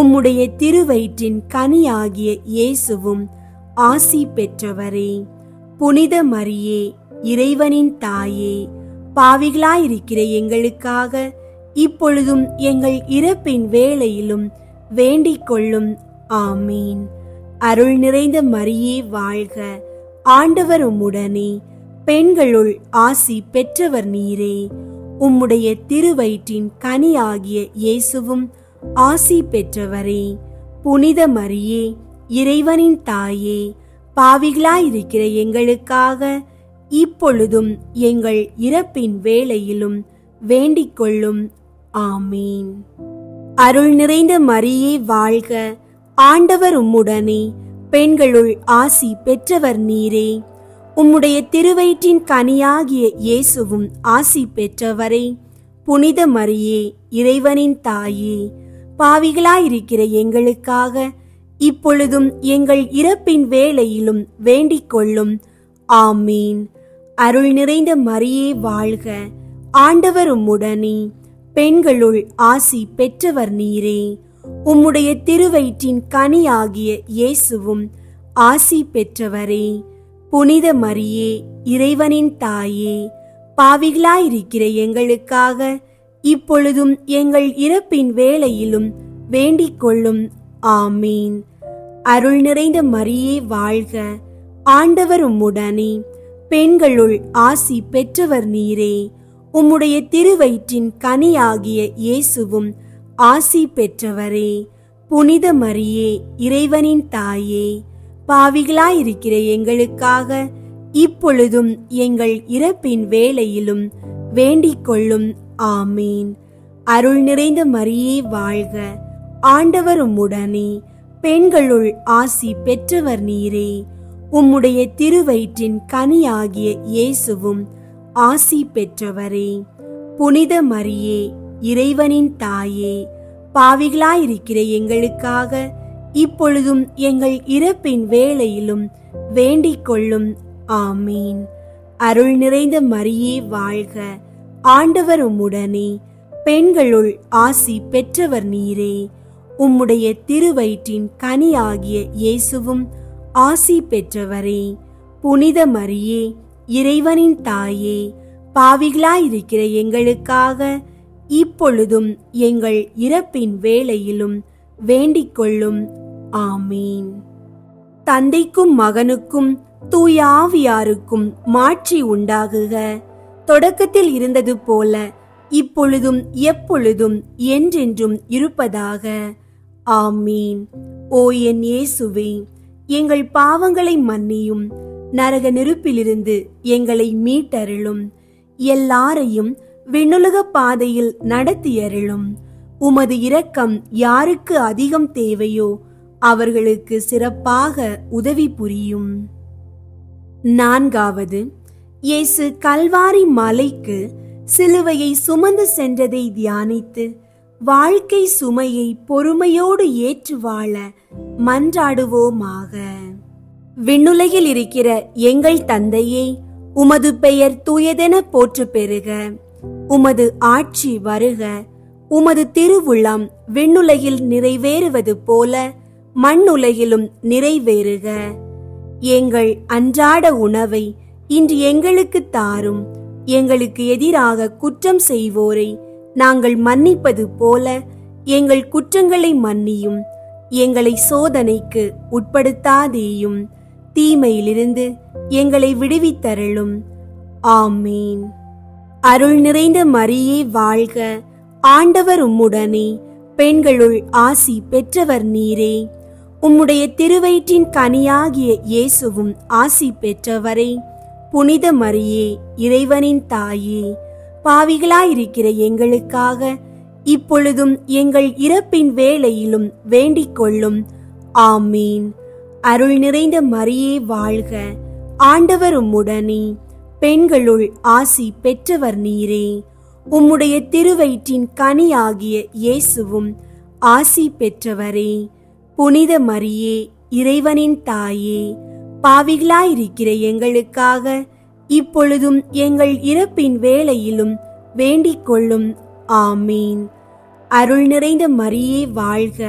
உம்முடைய திருவயிற்றின் கனியாகிய இயேசுவும் ஆசி பெற்றவரே. புனித மரியே, இறைவனின் தாயே, பாவிகளாயிருக்கிற எங்களுக்காக இப்பொழுதும் எங்கள் இறப்பின் வேளையிலும் வேண்டிக் கொள்ளும். ஆமீன். அருள் நிறைந்த மரியே வாழ்க, ஆண்டவர் உம்முடனே, பெண்களுள் ஆசி பெற்றவர் நீரே. உம்முடைய திருவயிற்றின் கனியாகிய இயேசுவும் ஆசி பெற்றவரே. புனித மரியே, இறைவனின் தாயே, பாவிகளாயிருக்கிற எங்களுக்காக இப்பொழுதும் எங்கள் இறப்பின் வேளையிலும் வேண்டிக் கொள்ளும். ஆமீன். அருள் நிறைந்த மரியே வாழ்க, ஆண்டவர் உம்முடனே, பெண்களுள் ஆசி பெற்றவர் நீரே. உம்முடைய திருவயிற்றின் கனியாகிய இயேசுவும் ஆசி பெற்றவரே. புனித மரியே, இறைவனின் தாயே, பாவிகளாயிருக்கிற எங்களுக்காக இப்பொழுதும் எங்கள் இறப்பின் வேளையிலும் வேண்டிக் கொள்ளும். ஆமீன். அருள் நிறைந்த மரியே வாழ்க, ஆண்டவர் உம்முடனே, பெண்களுள் ஆசி பெற்றவர் நீரே. உம்முடைய திருவயிற்றின் கனியாகிய இயேசுவும் ஆசி பெற்றவரே. புனித மரியே, இறைவனின் தாயே, பாவிகளாயிருக்கிற எங்களுக்காக இப்பொழுதும் எங்கள் இறப்பின் வேளையிலும் வேண்டிக் கொள்ளும். ஆமீன். அருள் நிறைந்த மரியே வாழ்க, ஆண்டவர் உம்முடனே, பெண்களுள் ஆசி பெற்றவர் நீரே. உம்முடைய திருவயிற்றின் கனியாகிய இயேசுவும் ஆசி பெற்றவரே. புனித மரியே, இறைவனின் தாயே, பாவிகளாயிருக்கிற எங்களுக்காக இப்பொழுதும் எங்கள் இறப்பின் வேளையிலும் வேண்டிக் கொள்ளும். ஆமீன். அருள் நிறைந்த மரியே வாழ்க, ஆண்டவர் உம்முடனே, பெண்களுள் ஆசி பெற்றவர் நீரே. உம்முடைய திருவயிற்றின் கனியாகிய இயேசுவும் ஆசி பெற்றவரே. புனித மரியே, இறைவனின் தாயே, பாவிகளாயிருக்கிற எங்களுக்காக இப்பொழுதும் எங்கள் இறப்பின் வேளையிலும் வேண்டிக் கொள்ளும். ஆமீன். அருள் நிறைந்த மரியே வாழ்க, ஆண்டவர் உம்முடனே, பெண்களுள் ஆசி பெற்றவர் நீரே. உம்முடைய திருவயிற்றின் கனியாகிய இயேசுவும் ஆசி பெற்றவரே. புனித மரியே, இறைவனின் தாயே, பாவிகளாயிருக்கிற எங்களுக்காக இப்பொழுதும் எங்கள் இறப்பின் வேளையிலும் வேண்டிக் கொள்ளும். ஆமீன். தந்தைக்கும் மகனுக்கும் தூய ஆவியாருக்கும் மாட்சி உண்டாகுக. தொடக்கத்தில் இருந்தது போல இப்பொழுதும் எப்பொழுதும் என்றென்றும் இருப்பதாக. ஆமீன். ஓ என் இயேசுவே, எங்கள் பாவங்களை மன்னியும், நரக நெருப்பிலிருந்து எங்களை மீட்டருளும், எல்லாரையும் விண்ணுலக பாதையில் நடத்தியருளும். உமது இரக்கம் யாருக்கு அதிகம் தேவையோ அவர்களுக்கு சிறப்பாக உதவி புரியும். 4வது, இயேசு கல்வாரி மலைக்கு சிலுவையை சுமந்து சென்றதை தியானித்து வாழ்க்கை சுமையை பொறுமையோடு ஏற்று வாழ மன்றாடுவோமாக. விண்ணுலகில் இருக்கிற எங்கள் தந்தையே, உமது பெயர் தூயதென போற்று பெறுக. உமது ஆட்சி வருக. உமது திருவுளம் விண்ணுலகில் நிறைவேறுவது போல மண்ணுலகிலும் நிறைவேறுக. எங்கள் அன்றாட உணவை இன்று எங்களுக்கு தாரும். எங்களுக்கு எதிராக குற்றம் செய்வோரை நாங்கள் மன்னிப்பது போல எங்கள் குற்றங்களை மன்னியும். எங்களை சோதனைக்கு உட்படுத்தாதேயும், தீமையிலிருந்து எங்களை விடுவித்தருளும். ஆமீன். அருள் நிறைந்த மரியே வாழ்க, ஆண்டவர் உம்முடனே, பெண்களுள் ஆசி பெற்றவர் நீரே. உம்முடைய திருவயிற்றின் கனியாகிய இயேசுவும் ஆசி பெற்றவரே. புனித மரியே, இறைவனின் தாயே, பாவிகளாயிருக்கிற எங்களுக்காக இப்பொழுதும் எங்கள் இறப்பின் வேளையிலும் வேண்டிக் கொள்ளும். ஆமீன். அருள் நிறைந்த மரியே வாழ்க, ஆண்டவர் உம்முடனே, பெண்களுள் ஆசி பெற்றவர் நீரே. உம்முடைய திருவயிற்றின் கனியாகிய இயேசுவும் ஆசி பெற்றவரே. புனித மரியே, இறைவனின் தாயே, பாவிகளாயிருக்கிற எங்களுக்காக இப்பொழுதும் எங்கள் இறப்பின் வேளையிலும் வேண்டிக் கொள்ளும். ஆமீன். அருள் நிறைந்த மரியே வாழ்க,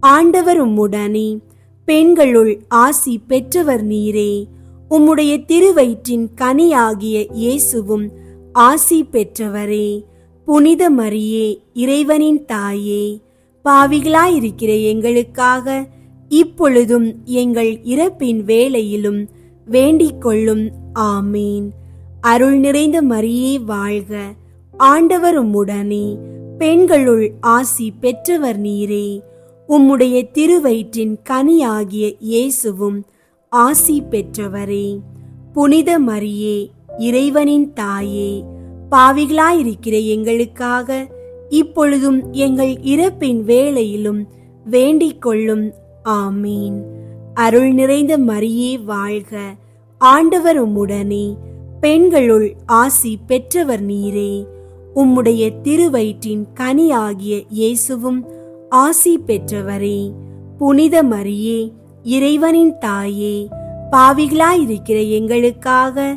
ஆண்டவர் உம்முடனே, பெண்களுள் ஆசி பெற்றவர் நீரே. உம்முடைய திருவயிற்றின் கனியாகிய இயேசுவும் ஆசி பெற்றவரே. புனித மரியே, இறைவனின் தாயே, பாவிகளாயிருக்கிற எங்களுக்காக இப்பொழுதும் எங்கள் இறப்பின் வேளையிலும் வேண்டிக் கொள்ளும். ஆமீன். அருள் நிறைந்த மரியே வாழ்க, ஆண்டவர் உம்முடனே, பெண்களுள் ஆசி பெற்றவர் நீரே. உம்முடைய திருவயிற்றின் கனியாகிய இயேசுவும் ஆசி பெற்றவரே. புனித மரியே, இறைவனின் தாயே, பாவிகளாயிருக்கிற எங்களுக்காக இப்பொழுதும் எங்கள் இறப்பின் வேளையிலும் வேண்டிக் கொள்ளும். ஆமீன். அருள் நிறைந்த மரியே வாழ்க, ஆண்டவர் உம்முடனே, பெண்களுள் ஆசி பெற்றவர் நீரே. உம்முடைய திருவயிற்றின் கனியாகிய இயேசுவும் ஆசி பெற்றவரே. புனித மரியே, இறைவனின் தாயே, பாவிகளாயிருக்கிற எங்களுக்காக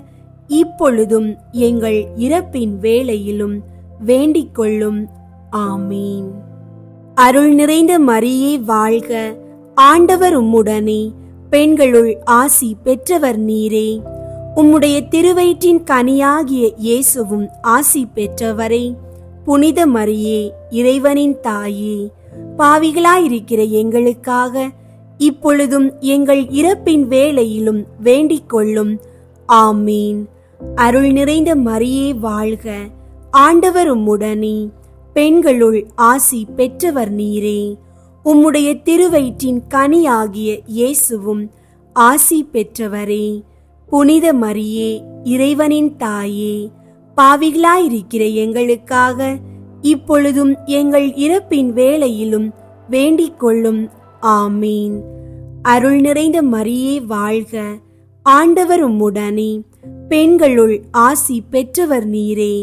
இப்பொழுதும் எங்கள் இறப்பின் வேளையிலும் வேண்டிக் கொள்ளும். ஆமீன். அருள் நிறைந்த மரியே வாழ்க, ஆண்டவர் உம்முடனே, பெண்களுள் ஆசி பெற்றவர் நீரே. உம்முடைய திருவயிற்றின் கனியாகிய இயேசுவும் ஆசி பெற்றவரே. புனித மரியே, இறைவனின் தாயே, பாவிகளாயிருக்கிற எங்களுக்காக இப்பொழுதும் எங்கள் இறப்பின் வேளையிலும் வேண்டிக் கொள்ளும். ஆமீன். அருள் நிறைந்த மரியே வாழ்க, ஆண்டவர் உம்முடனே, பெண்களுள் ஆசி பெற்றவர் நீரே. உம்முடைய திருவயிற்றின் கனியாகிய இயேசுவும் ஆசி பெற்றவரே. புனித மரியே, இறைவனின் தாயே, பாவிகளாயிருக்கிற எங்களுக்காக இப்பொழுதும் எங்கள் இறப்பின் வேளையிலும் வேண்டிக் கொள்ளும். ஆமீன். அருள் நிறைந்த மரியே வாழ்க, ஆண்டவர் உம்முடனே, பெண்களுள் ஆசி பெற்றவர் நீரே.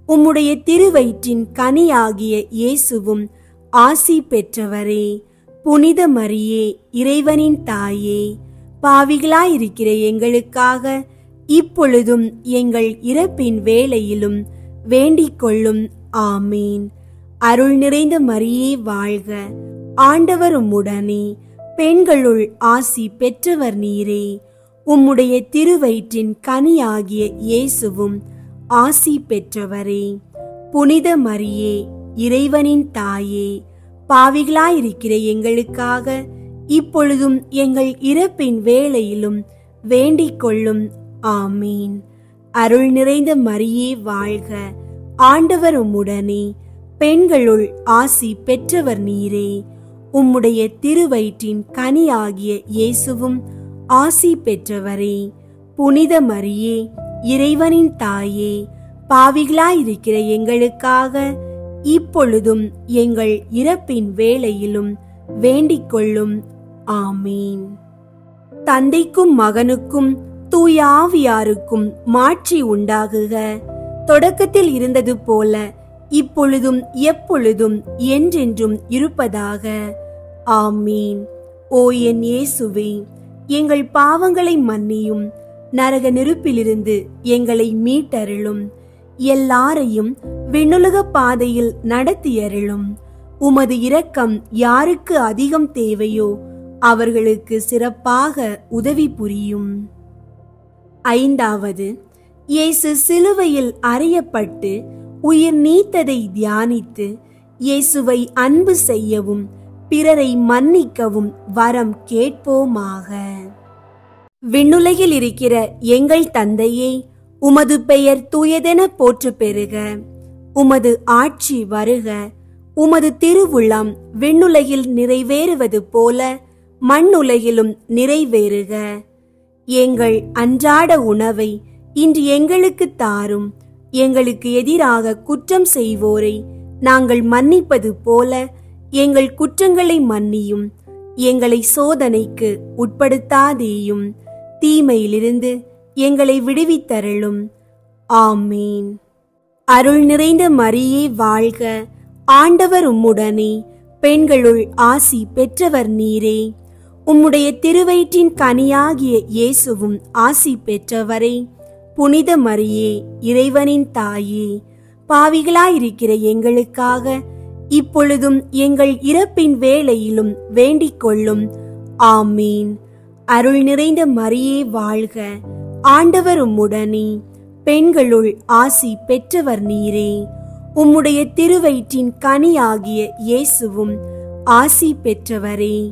உம்முடைய திருவயிற்றின் கனியாகிய இயேசுவும் ஆசி பெற்றவரே. புனித மரியே, இறைவனின் தாயே, பாவிகளாயிருக்கிற எங்களுக்காக இப்பொழுதும் எங்கள் இறப்பின் வேளையிலும் வேண்டிக் கொள்ளும். ஆமீன். அருள் நிறைந்த மரியே வாழ்க, ஆண்டவர் உம்முடனே, பெண்களுள் ஆசி பெற்றவர் நீரே. உம்முடைய திருவயிற்றின் கனியாகிய இயேசுவும் ஆசி பெற்றவரே. புனித மரியே, இறைவனின் தாயே, பாவிகளாயிருக்கிற எங்களுக்காக இப்பொழுதும் எங்கள் இறப்பின் வேளையிலும் வேண்டிக் கொள்ளும். ஆமீன். அருள் நிறைந்த மரியே வாழ்க, ஆண்டவர் உம்முடனே, பெண்களுள் ஆசி பெற்றவர் நீரே. உம்முடைய திருவயிற்றின் கனியாகிய இயேசுவும் ஆசி பெற்றவரே. புனித மரியே, இறைவனின் தாயே, பாவிகளாயிருக்கிற எங்களுக்காக இப்பொழுதும் எங்கள் இறப்பின் வேளையிலும் வேண்டிக் கொள்ளும். ஆமீன். தந்தைக்கும் மகனுக்கும் தூய ஆவியாருக்கும் மாட்சி உண்டாகுக. தொடக்கத்தில் இருந்தது போல இப்பொழுதும் எப்பொழுதும் என்றென்றும் இருப்பதாக. ஆமீன். ஓ என் இயேசுவே, எங்கள் பாவங்களை மன்னியும், நரக நெருப்பிலிருந்து எங்களை மீட்டருளும், எல்லாரையும் விண்ணுலக பாதையில் நடத்தியருளும். உமது இரக்கம் யாருக்கு அதிகம் தேவையோ அவர்களுக்கு சிறப்பாக உதவி புரியும். ஐந்தாவது, இயேசு சிலுவையில் அறையப்பட்டு உயிர் நீத்ததை தியானித்து இயேசுவை அன்பு செய்யவும் பிறரை மன்னிக்கவும் வரம் கேட்போமாக. விண்ணுலகில் இருக்கிற எங்கள் தந்தையே, உமது பெயர் தூயதென போற்றப் பெறுக. உமது ஆட்சி வருக. உமது திருவுளம் விண்ணுலகில் நிறைவேறுவது போல மண்ணுலகிலும் நிறைவேறுக. எங்கள் அன்றாட உணவை இன்று எங்களுக்கு தாரும். எங்களுக்கு எதிராக குற்றம் செய்வோரை நாங்கள் மன்னிப்பது போல எங்கள் குற்றங்களை மன்னியும். எங்களை சோதனைக்கு உட்படுத்தாதேயும், தீமையிலிருந்து எங்களை விடுவித்தருளும். ஆமீன். அருள் நிறைந்த மரியே வாழ்க. ஆண்டவர் உம்முடனே, பெண்களுள் ஆசி பெற்றவர் நீரே. உம்முடைய திருவயிற்றின் கனியாகிய இயேசுவும் ஆசி பெற்றவரே. புனித மரியே, இறைவனின் தாயே, பாவிகளாயிருக்கிற எங்களுக்காக இப்பொழுதும் எங்கள் இறப்பின் வேளையிலும் வேண்டிக் கொள்ளும். ஆமீன். அருள் நிறைந்த மரியே வாழ்க. ஆண்டவர் உம்முடனே, பெண்களுள் ஆசி பெற்றவர் நீரே. உம்முடைய திருவயிற்றின் கனியாகிய இயேசுவும் ஆசி பெற்றவரே.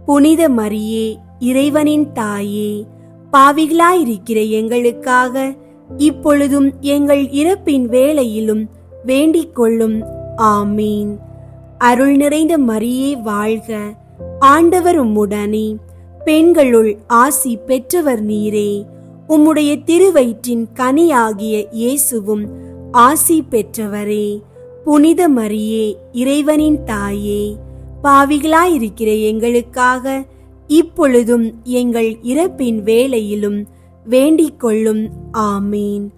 புனித மரியே, இறைவனின் தாயே, பாவிகளாயிருக்கிற எங்களுக்காக இப்பொழுதும் எங்கள் இறப்பின் வேளையிலும் வேண்டிக் கொள்ளும். ஆமீன். அருள் நிறைந்த மரியே வாழ்க. ஆண்டவர் உம்முடனே, பெண்களுள் ஆசி பெற்றவர் நீரே. உம்முடைய திருவயிற்றின் கனியாகிய இயேசுவும் ஆசி பெற்றவரே. புனித மரியே, இறைவனின் தாயே, பாவிகளாயிருக்கிற எங்களுக்காக இப்பொழுதும் எங்கள் இறப்பின் வேளையிலும் வேண்டிக் கொள்ளும். ஆமீன்.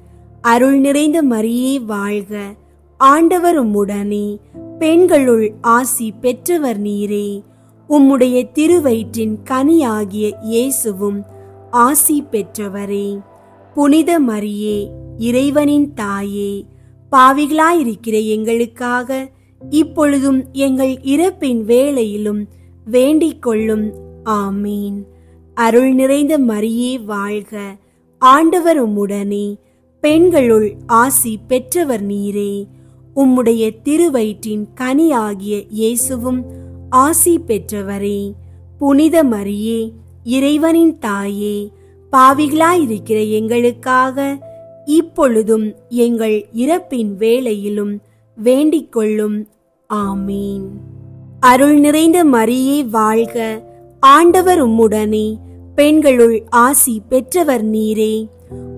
அருள் நிறைந்த மரியே வாழ்க. ஆண்டவர் உம்முடனே, பெண்களுள் ஆசி பெற்றவர் நீரே. உம்முடைய திருவயிற்றின் கனியாகிய இயேசுவும் ஆசி பெற்றவரே. புனித மரியே, இறைவனின் தாயே, பாவிகளாயிருக்கிற எங்களுக்காக இப்பொழுதும் எங்கள் இறப்பின் வேளையிலும் வேண்டிக் கொள்ளும். ஆமீன். அருள் நிறைந்த மரியே வாழ்க. ஆண்டவர் உம்முடனே, பெண்களுள் ஆசி பெற்றவர் நீரே. உம்முடைய திருவயிற்றின் கனியாகிய இயேசுவும் ஆசி பெற்றவரே. புனித மரியே, இறைவனின் தாயே, பாவிகளாயிருக்கிற எங்களுக்காக இப்பொழுதும் எங்கள் இறப்பின் வேளையிலும் வேண்டிக் கொள்ளும். ஆமீன். அருள் நிறைந்த மரியே வாழ்க. ஆண்டவர் உம்முடனே, பெண்களுள் ஆசி பெற்றவர் நீரே.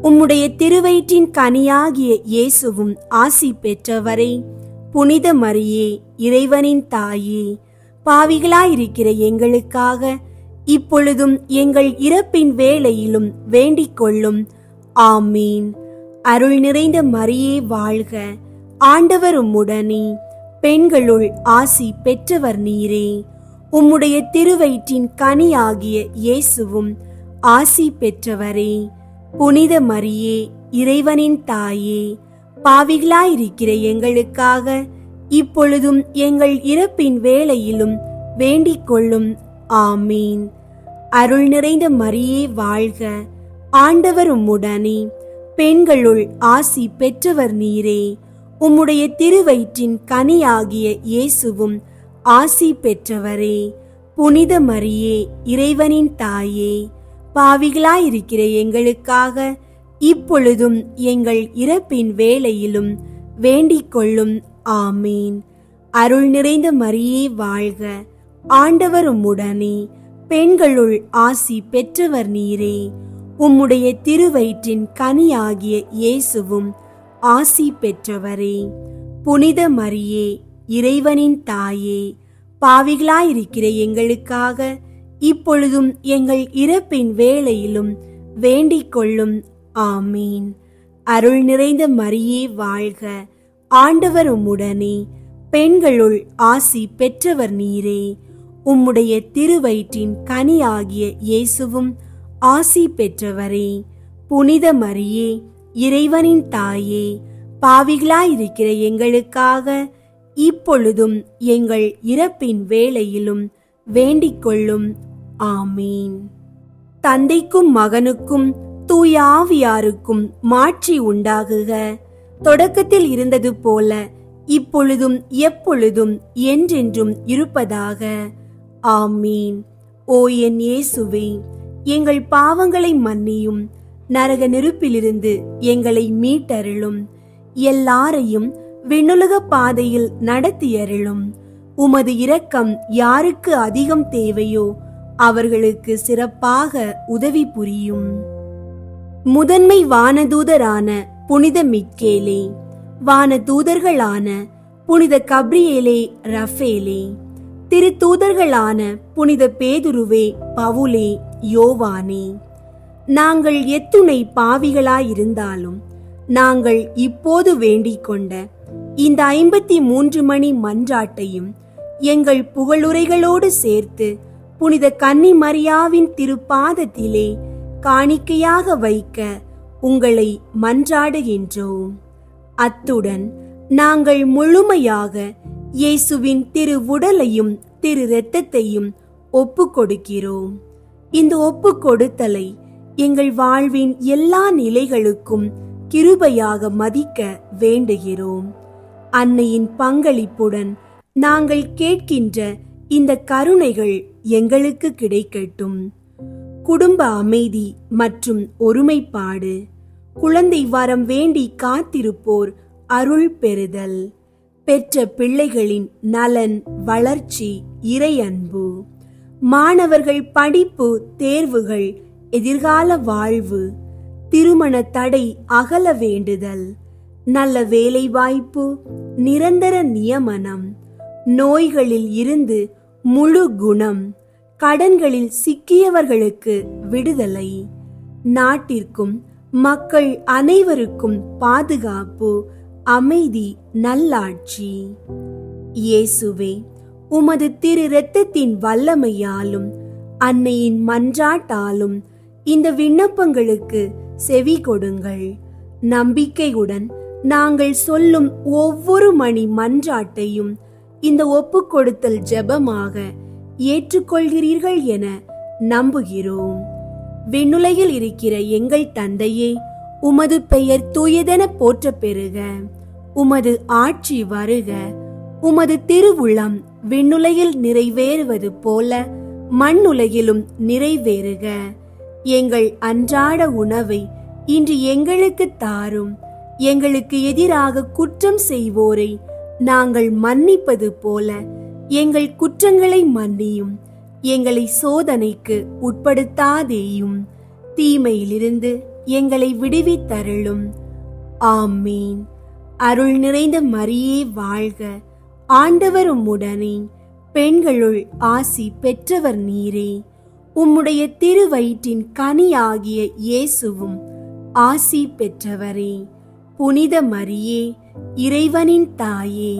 உம்முடைய திருவயிற்றின் கனியாகிய இயேசுவும் ஆசி பெற்றவரே. புனித மரியே, இறைவனின் தாயே, பாவிகளாயிருக்கிற எங்களுக்காக இப்பொழுதும் எங்கள் இறப்பின் வேளையிலும் வேண்டிக் கொள்ளும். ஆமீன். அருள் நிறைந்த மரியே வாழ்க. ஆண்டவர் உம்முடனே, பெண்களுள் ஆசி பெற்றவர் நீரே. உம்முடைய திருவயிற்றின் கனியாகிய இயேசுவும் ஆசி பெற்றவரே. புனித மரியே, இறைவனின் தாயே, பாவிகளாயிருக்கிற எங்களுக்காக இப்பொழுதும் எங்கள் இறப்பின் வேளையிலும் வேண்டிக் கொள்ளும். ஆமீன். அருள் நிறைந்த மரியே வாழ்க. ஆண்டவர் உம்முடனே, பெண்களுள் ஆசி பெற்றவர் நீரே. உம்முடைய திருவயிற்றின் கனியாகிய இயேசுவும் ஆசி பெற்றவரே. புனித மரியே, இறைவனின் தாயே, பாவிகளாயிருக்கிற எங்களுக்காக இப்பொழுதும் எங்கள் இறப்பின் வேளையிலும் வேண்டிக் கொள்ளும். ஆமீன். அருள் நிறைந்த மரியே வாழ்க. ஆண்டவர் உம்முடனே, பெண்களுள் ஆசி பெற்றவர் நீரே. உம்முடைய திருவயிற்றின் கனியாகிய இயேசுவும் ஆசி பெற்றவரே. புனித மரியே, இறைவனின் தாயே, பாவிகளாயிருக்கிற எங்களுக்காக இப்பொழுதும் எங்கள் இறப்பின் வேளையிலும் வேண்டிக் கொள்ளும். ஆமீன். அருள் நிறைந்த மரியே வாழ்க. ஆண்டவர் உம்முடனே, பெண்களுள் ஆசி பெற்றவர் நீரே. உம்முடைய திருவயிற்றின் கனியாகிய இயேசுவும் ஆசி பெற்றவரே. புனித மரியே, இறைவனின் தாயே, பாவிகளாயிருக்கிற எங்களுக்காக இப்பொழுதும் எங்கள் இறப்பின் வேளையிலும் வேண்டிக் கொள்ளும். ஆமீன். தந்தைக்கும் மகனுக்கும் தூய ஆவியாருக்கும் மாட்சி உண்டாகுக. தொடக்கத்தில் இருந்தது போல இப்பொழுதும் எப்பொழுதும் என்றென்றும் இருப்பதாக. ஆமீன். ஓ என் இயேசுவே, எங்கள் பாவங்களை மன்னியும், நரக நெருப்பிலிருந்து எங்களை மீட்டருளும், எல்லாரையும் விண்ணுலக பாதையில் நடத்தியருளும். உமது இரக்கம் யாருக்கு அதிகம் தேவையோ அவர்களுக்கு சிறப்பாக உதவி புரியும். முதன்மை வானதூதரான புனித மிக்கேலே, வானதூதர்களான புனித கப்ரியேலே, ரஃபேலே, திருத்தூதர்களான புனித பேதுருவே, பவுலே, யோவானே, நாங்கள் எத்துணை பாவிகளாயிருந்தாலும் நாங்கள் இப்போது வேண்டிக் கொண்ட இந்த 53 மணி மன்றாட்டையும் எங்கள் புகழுரைகளோடு சேர்த்து புனித கன்னி மரியாவின் திருப்பாதத்திலே காணிக்கையாக வைக்க உங்களை மன்றாடுகின்றோம். அத்துடன் நாங்கள் முழுமையாக இயேசுவின் திரு உடலையும் திரு இரத்தத்தையும் ஒப்பு கொடுக்கிறோம். இந்த ஒப்பு கொடுத்தலை எங்கள் வாழ்வின் எல்லா நிலைகளுக்கும் கிருபையாக மதிக்க வேண்டுகிறோம். அன்னையின் பங்களிப்புடன் நாங்கள் கேட்கின்ற இந்த கருணைகள் எங்களுக்கு கிடைக்கட்டும். குடும்ப அமைதி மற்றும் ஒருமைப்பாடு, குழந்தை வரம் வேண்டி காத்திருப்போர் அருள் பெறுதல், பெற்ற பிள்ளைகளின் நலன், வளர்ச்சி, இறை அன்பு, மாணவர்கள் படிப்பு, தேர்வுகள், எதிர்கால வாழ்வு, திருமண தடை அகல வேண்டுதல், நல்ல வேலை வாய்ப்பு, நிரந்தர நியமனம், நோய்களில் இருந்து முழு குணம், கடன்களில் சிக்கியவர்களுக்கு விடுதலை, நாட்டிற்கும் மக்கள் அனைவருக்கும் பாதுகாப்பு, அமைதி, நல்லாட்சி. இயேசுவே, உமது திரு இரத்தத்தின் வல்லமையாலும் அன்னையின் மன்றாட்டாலும் இந்த விண்ணப்பங்களுக்கு செவி கொடுங்கள். நம்பிக்கையுடன் நாங்கள் சொல்லும் ஒவ்வொரு மணி மன்றாட்டையும் இந்த ஒப்பு கொடுத்தல் ஜெபமாக ஏற்றுக்கொள்கிறீர்கள் என நம்புகிறோம். விண்ணுலகில் இருக்கிற எங்கள் தந்தையே, உமது பெயர் தூயதென போற்ற பெறுக. உமது ஆட்சி வருக. உமது திருவுளம் விண்ணுலகில் நிறைவேறுவது போல மண்ணுலகிலும் நிறைவேறுக. எங்கள் அன்றாட உணவை இன்று எங்களுக்கு தாரும். எங்களுக்கு எதிராக குற்றம் செய்வோரை நாங்கள் மன்னிப்பது போல எங்கள் குற்றங்களை மன்னியும். எங்களை சோதனைக்கு உட்படுத்தாதேயும், தீமையிலிருந்து எங்களை விடுவித்தருளும். ஆமீன். அருள் நிறைந்த மரியே வாழ்க. ஆண்டவர் உம்முடனே, பெண்களுள் ஆசி பெற்றவர் நீரே. உம்முடைய திருவயிற்றின் கனியாகிய இயேசுவும் ஆசி பெற்றவரே. புனித மரியே, இறைவனின் தாயே,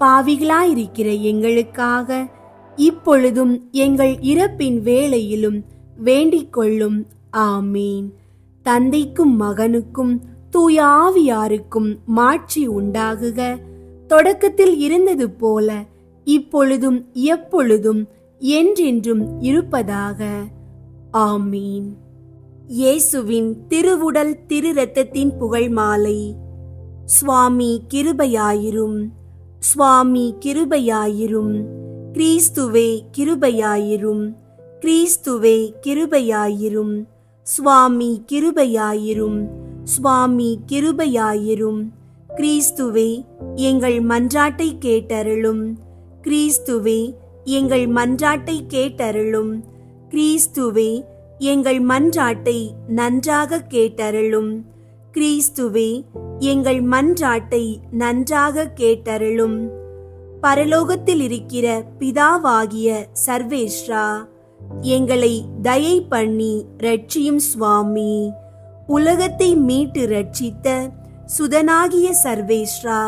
பாவிகளாயிருக்கிற எங்களுக்காக இப்பொழுதும் எங்கள் இறப்பின் வேளையிலும் வேண்டிக் கொள்ளும். ஆமீன். தந்தைக்கும் மகனுக்கும் தூய ஆவியாருக்கும் மாட்சி உண்டாகுக. தொடக்கத்தில் இருந்தது போல இப்பொழுதும் எப்பொழுதும் என்றென்றும் இருப்பதாக. ஆமீன். இயேசுவின் திருவுடல் திரு இரத்தத்தின் புகழ் மாலை. சுவாமி கிருபையாயிரும். சுவாமி கிருபையாயிரும். கிறிஸ்துவே கிருபையாயிரும். கிறிஸ்துவே கிருபையாயிரும். சுவாமி கிருபையாயிரும். சுவாமி கிருபையாயிரும். கிறிஸ்துவே, எங்கள் மன்றாட்டை கேட்டருளும். கிறிஸ்துவே, எங்கள் மன்றாட்டை கேட்டருளும். கிறிஸ்துவே, எங்கள் மன்றாட்டை நன்றாக கேட்டருளும். கிறிஸ்துவே, எங்கள் மன்றாட்டை நன்றாக கேட்டருளும். பரலோகத்தில் இருக்கிற பிதாவாகிய சர்வேஸ்வரா, எங்களை தயை பண்ணி ரட்சியும் சுவாமி. உலகத்தை மீட்டு ரட்சித்த சுதனாகிய சர்வேஸ்வரா,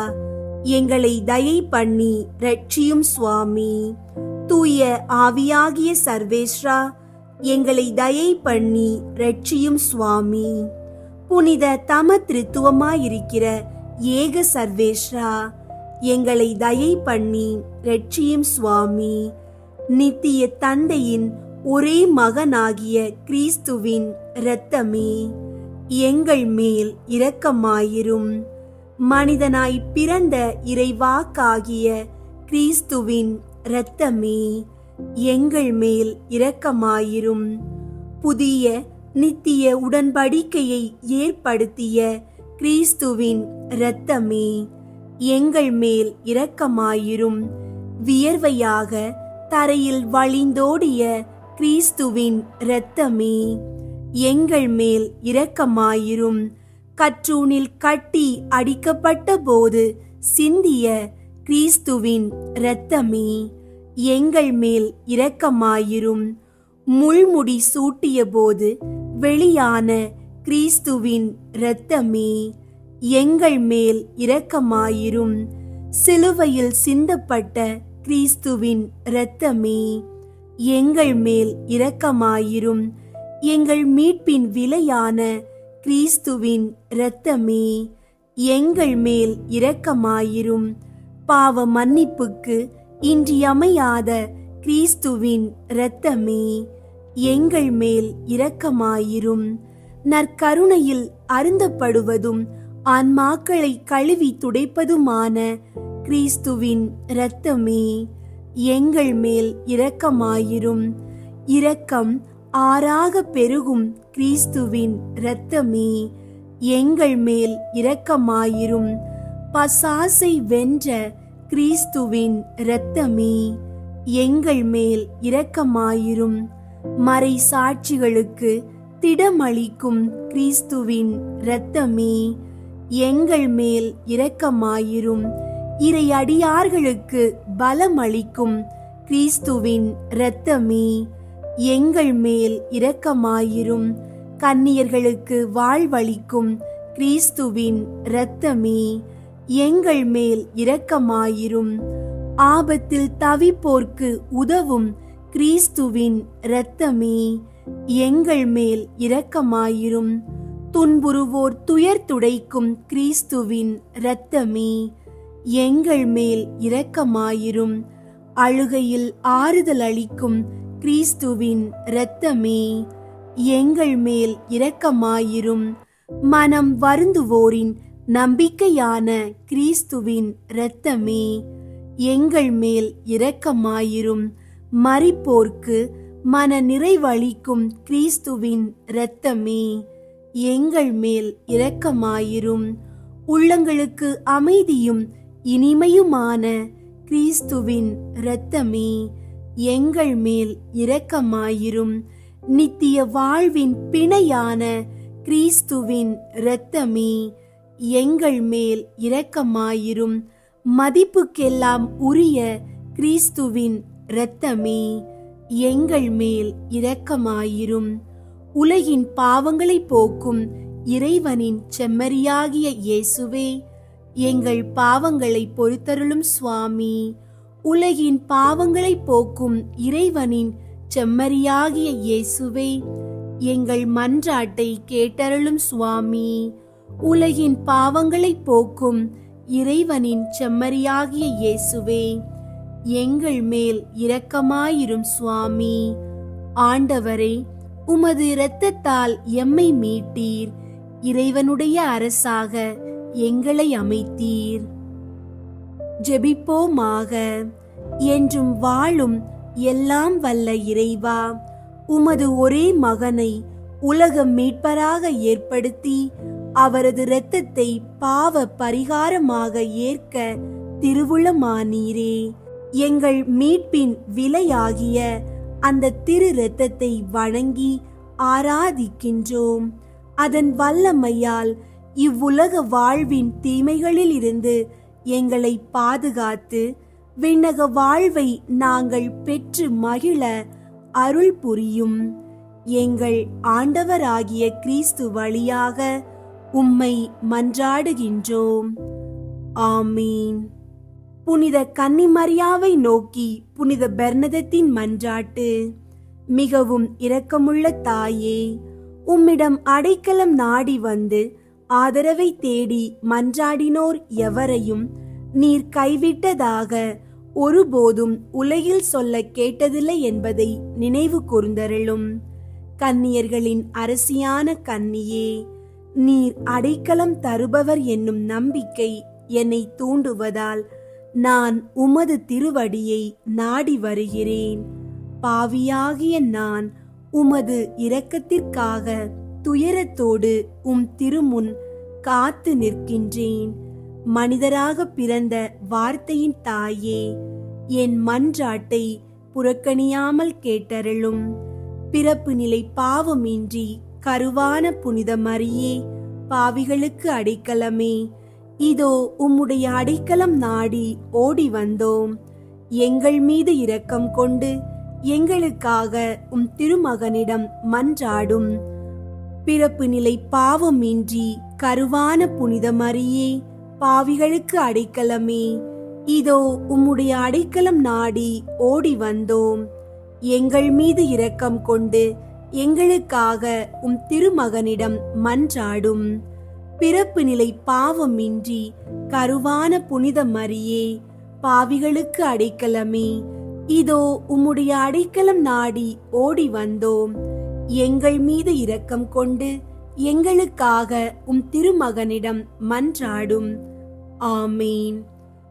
எங்களை தயை பண்ணி ரட்சியும் சுவாமி. தூய ஆவியாகிய சர்வேஸ்வரா, எங்களை தயை பண்ணி ரட்சியும் சுவாமி. புனித தம திருத்துவமாயிருக்கிற ஏக சர்வேஸ்வரா, எங்களை தயை பண்ணி ரட்சியும் சுவாமி. நித்திய தந்தையின் ஒரே மகனாகிய கிறிஸ்துவின் இரத்தமே, எங்கள் மேல் இரக்கமாயிரும். மனிதனாய் பிறந்த இறைவாக்காகிய கிறிஸ்துவின் இரத்தமே, எங்கள் மேல் இரக்கமாயிரும். புதிய நித்திய உடன்படிக்கையை ஏற்படுத்திய கிறிஸ்துவின் இரத்தமே, எங்கள் மேல் இரக்கமாயிரும். வியர்வையாக தரையில் வழிந்தோடிய கிறிஸ்துவின் இரத்தமே, எங்கள் மேல் இரக்கமாயிரும். கற்றூனில் கட்டி அடிக்கப்பட்ட போது சிந்திய கிறிஸ்துவின் இரத்தமே, எங்கள் மேல் இரக்கமாயிரும். முள்முடி சூட்டிய போது வெளியான கிறிஸ்துவின் இரத்தமே, எங்கள் மேல் இரக்கமாயிரும். சிலுவையில் சிந்தப்பட்ட கிறிஸ்துவின் இரத்தமே, எங்கள் மேல் இரக்கமாயிரும். எங்கள் மீட்பின் விலையான கிறிஸ்துவின் இரத்தமே, எங்கள் மேல் இரக்கமாயிரும். பாவ மன்னிப்புக்கு இன்றியமையாத கிறிஸ்துவின் இரத்தமே, எங்கள் மேல் இரக்கமாயிரும். நற்கருணையில் அருந்தப்படுவதும் ஆன்மாக்களை கழுவி துடைப்பதுமான கிறிஸ்துவின் இரத்தமே, எங்கள் மேல் இரக்கமாயிரும். இரக்கம் ஆறாக பெருகும் கிறிஸ்துவின் இரத்தமே, எங்கள் மேல் இரக்கமாயிரும். பசாசை வென்ற கிறிஸ்துவின் இரத்தமே, எங்கள் மேல் இரக்கமாயிரும். மறை சாட்சிகளுக்கு திடமளிக்கும் கிறிஸ்துவின் இரத்தமே, எங்கள் மேல் இரக்கமாயிரும். இறையடியார்களுக்கு பலமளிக்கும் கிறிஸ்துவின் இரத்தமே, எங்கள் மேல் இரக்கமாயிரும். கன்னியர்களுக்கு வாழ்வளிக்கும் கிறிஸ்துவின் இரத்தமே, எங்கள் மேல் இரக்கமாயிரும். ஆபத்தில் தவிப்போர்க்கு உதவும் கிறிஸ்துவின் இரத்தமே, எங்கள் மேல் இரக்கமாயிரும். துன்புறுவோர் துயர் துடைக்கும் கிறிஸ்துவின் இரத்தமே, எங்கள் மேல் இரக்கமாயிரும். அழுகையில் ஆறுதல் அளிக்கும் கிறிஸ்துவின் இரத்தமே, எங்கள் மேல் இரக்கமாயிரும். மனம் வருந்துவோரின் நம்பிக்கையான கிறிஸ்துவின் இரத்தமே, எங்கள் மேல் இரக்கமாயிரும். மரிப்போர்க்கு மன நிறைவளிக்கும் கிறிஸ்துவின் இரத்தமே, எங்கள் மேல் இரக்கமாயிரும். உள்ளங்களுக்கு அமைதியும் இனிமையுமான கிறிஸ்துவின் இரத்தமே, எங்கள் மேல் இரக்கமாயிரும். நித்திய வாழ்வின் பிணையான கிறிஸ்துவின் இரத்தமே, எங்கள் மேல் இரக்கமாயிரும். மதிப்புக்கெல்லாம் உரிய கிறிஸ்துவின் இரத்தமே, எங்கள் மேல் இரக்கமாயிரும். உலகின் பாவங்களை போக்கும் இறைவனின் செம்மறியாகிய இயேசுவே, எங்கள் பாவங்களை பொறுத்தருளும் சுவாமி. உலகின் பாவங்களை போக்கும் இறைவனின் செம்மறியாகிய இயேசுவே, எங்கள் மன்றாட்டை கேட்டருளும் சுவாமி. உலகின் பாவங்களை போக்கும் இறைவனின் செம்மறியாகிய இயேசுவே, எங்கள் மேல் இரக்கமாயிரும் சுவாமி. ஆண்டவரே, உமது இரத்தத்தால் எம்மை மீட்டீர். இறைவனுடைய அரசாக எங்களை அமைத்தீர். ஜெபிப்போமாக. என்றும் வாழும் எல்லாம் வல்ல இறைவா, உமது ஒரே மகனை உலக மீட்பராக ஏற்படுத்தி அவரது இரத்தத்தை பாவ பரிகாரமாக ஏற்க திருவுளமானீரே. எங்கள் மீட்பின் விலையாகிய அந்த திரு இரத்தத்தை வணங்கி ஆராதிக்கின்றோம். அதன் வல்லமையால் இவ்வுலக வாழ்வின் தீமைகளில் இருந்து எங்களை பாதுகாத்து விண்ணக வாழ்வை நாங்கள் பெற்று மகிழ அருள் புரியும். எங்கள் ஆண்டவராகிய கிறிஸ்து வழியாக உம்மை மன்றாடுகின்றோம். ஆமீன். புனித கன்னிமரியாவை நோக்கி புனித பெர்னதத்தின் மன்றாட்டு. மிகவும் இரக்கமுள்ள தாயே, உம்மிடம் அடைக்கலம் நாடி வந்து ஆதரவை தேடி மன்றாடினோர் எவரையும் நீர் கைவிட்டதாக ஒருபோதும் உலகில் சொல்ல கேட்டதில்லை என்பதை நினைவு கூர்ந்தருளும். கன்னியர்களின் அரசியான கன்னியே, நீர் அடைக்கலம் தருபவர் என்னும் நம்பிக்கை என்னை தூண்டுவதால் நான் உமது திருவடியை நாடி வருகிறேன். பாவியாகிய நான் உமது இரக்கத்திற்காக துயரத்தோடு திருமுன் காத்து நிற்கின்றேன். மனிதராக பிறந்த வார்த்தையின் தாயே, என் மன்றாட்டை புறக்கணியாமல் கேட்டருளும். பிறப்பு நிலை பாவமின்றி கருவான புனித மரியே, பாவிகளுக்கு அடைக்கலமே, இதோ உம்முடைய அடைக்கலம் நாடி ஓடி வந்தோம். எங்கள் மீது இரக்கம் கொண்டு எங்களுக்காக திருமகனிடம் மன்றாடும். பிறப்பு நிலை பாவமின்றி கருவான புனித மரியே, பாவிகளுக்கு அடைக்கலமே, இதோ உம்முடைய அடைக்கலம் நாடி ஓடி வந்தோம். எங்கள் மீது இரக்கம் கொண்டு எங்களுக்காக திருமகனிடம் மன்றாடும். பிறப்பு நிலை பாவமின்றி கருவான புனித மரியே, பாவிகளுக்கு அடைக்கலமே, இதோ உம்முடைய அடைக்கலம் நாடி ஓடி வந்தோம். எங்கள் மீது இரக்கம் கொண்டு எங்களுக்காக திருமகனிடம் மன்றாடும். ஆமீன்.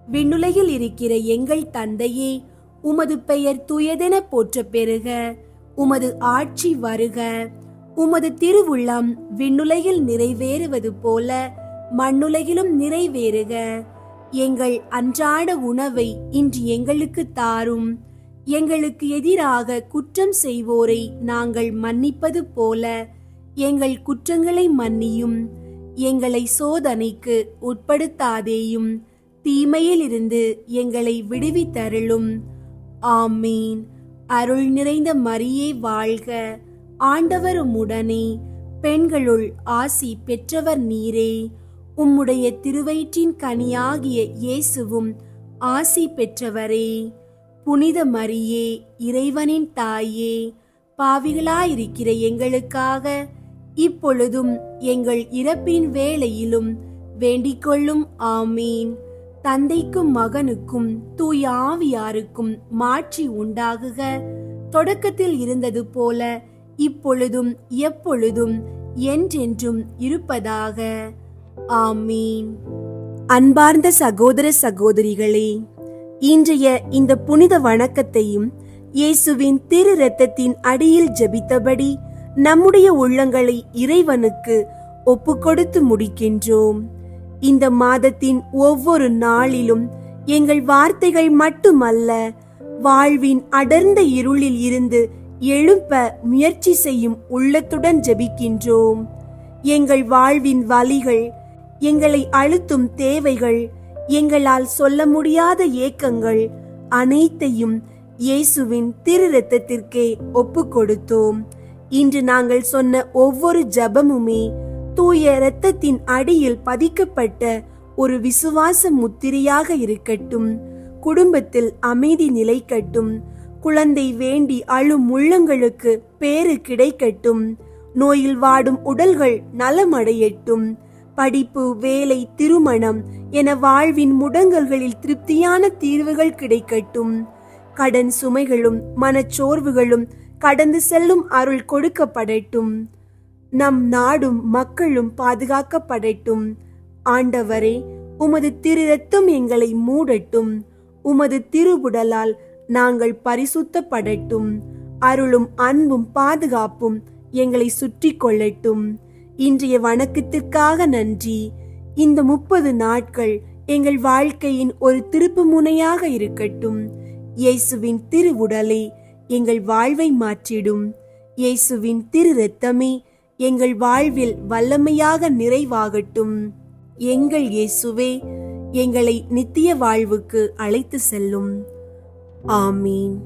விண்ணுலகில் இருக்கிற எங்கள் தந்தையே, உமது பெயர் தூயதென போற்ற பெறுக. உமது ஆட்சி வருக. உமது திருவுள்ளம் விண்ணுலகில் நிறைவேறுவது போல மண்ணுலகிலும் நிறைவேறுக. எங்கள் அன்றாட உணவை இன்று எங்களுக்கு தாரும். எங்களுக்கு எதிராக குற்றம் செய்வோரை நாங்கள் மன்னிப்பது போல எங்கள் குற்றங்களை மன்னியும். எங்களை சோதனைக்கு உட்படுத்தாதேயும், தீமையிலிருந்து எங்களை விடுவித்தருளும். ஆமீன். அருள் நிறைந்த மரியே வாழ்க. ஆண்டவர் உம்முடனே, பெண்களுள் ஆசி பெற்றவர் நீரே. உம்முடைய திருவயிற்றின் கனியாகிய இயேசுவும் ஆசி பெற்றவரே. புனித மரியே, இறைவனின் தாயே, பாவிகளாயிருக்கிற எங்களுக்காக இப்பொழுதும் எங்கள் இறப்பின் வேளையிலும் வேண்டிக்கொள்ளும். ஆமீன். தந்தைக்கும் மகனுக்கும் தூய ஆவியாருக்கும் மாட்சி உண்டாகுக. தொடக்கத்தில் இருந்தது போல இப்பொழுதும் எப்பொழுதும் என்றென்றும் இருப்பதாக. ஆமீன். அன்பார்ந்த சகோதர சகோதரிகளே, இன்றைய இந்த புனித வணக்கத்தையும் இயேசுவின் திரு இரத்தத்தின் அடியில் ஜெபித்தபடி நம்முடைய உள்ளங்களை இறைவனுக்கு ஒப்புக்கொடுத்து முடிக்கின்றோம். இந்த மாதத்தின் ஒவ்வொரு நாளிலும் எங்கள் வார்த்தைகள் மட்டுமல்ல, வாழ்வின் அடர்ந்த இருளில் இருந்து எழுப்ப முயற்சி செய்யும் உள்ளத்துடன் ஜெபிக்கின்றோம். எங்கள் வாழ்வின் வலிகள், எங்களை அழுத்தும் தேவைகள், எங்களால் சொல்ல முடியாத ஏக்கங்கள் அனைத்தையும் இயேசுவின் திரு இரத்தத்திற்கே ஒப்பு கொடுத்தோம். இன்று நாங்கள் சொன்ன ஒவ்வொரு ஜெபமுமே தூய இரத்தத்தின் அடியில் பதிக்கப்பட்ட ஒரு விசுவாச முத்திரையாக இருக்கட்டும். குடும்பத்தில் அமைதி நிலைக்கட்டும். குழந்தை வேண்டி அழும் உள்ளங்களுக்கு பேறு கிடைக்கட்டும். நோயில் வாடும் உடல்கள் நலமடையட்டும். படிப்பு, வேலை, திருமணம் என வாழ்வின் முடங்கல்களில் திருப்தியான தீர்வுகள் கிடைக்கட்டும். கடன் சுமைகளும் மனச்சோர்வுகளும் கடந்து செல்லும் அருள் கொடுக்கப்படட்டும். நம் நாடும் மக்களும் பாதுகாக்கப்படட்டும். ஆண்டவரே, உமது திரு இரத்தம் எங்களை மூடட்டும். உமது திருவுடலால் நாங்கள் பரிசுத்தப்படட்டும். அருளும் அன்பும் பாதுகாப்பும் எங்களை சுற்றி கொள்ளட்டும். இன்றைய வணக்கத்திற்காக நன்றி. இந்த 30 நாட்கள் எங்கள் வாழ்க்கையின் ஒரு திருப்பு முனையாக இருக்கட்டும். இயேசுவின் திருவுடலே எங்கள் வாழ்வை மாற்றிடும். இயேசுவின் திரு இரத்தமே எங்கள் வாழ்வில் வல்லமையாக நிறைவாகட்டும். எங்கள் இயேசுவே, எங்களை நித்திய வாழ்வுக்கு அழைத்து செல்லும். ஆமீன்.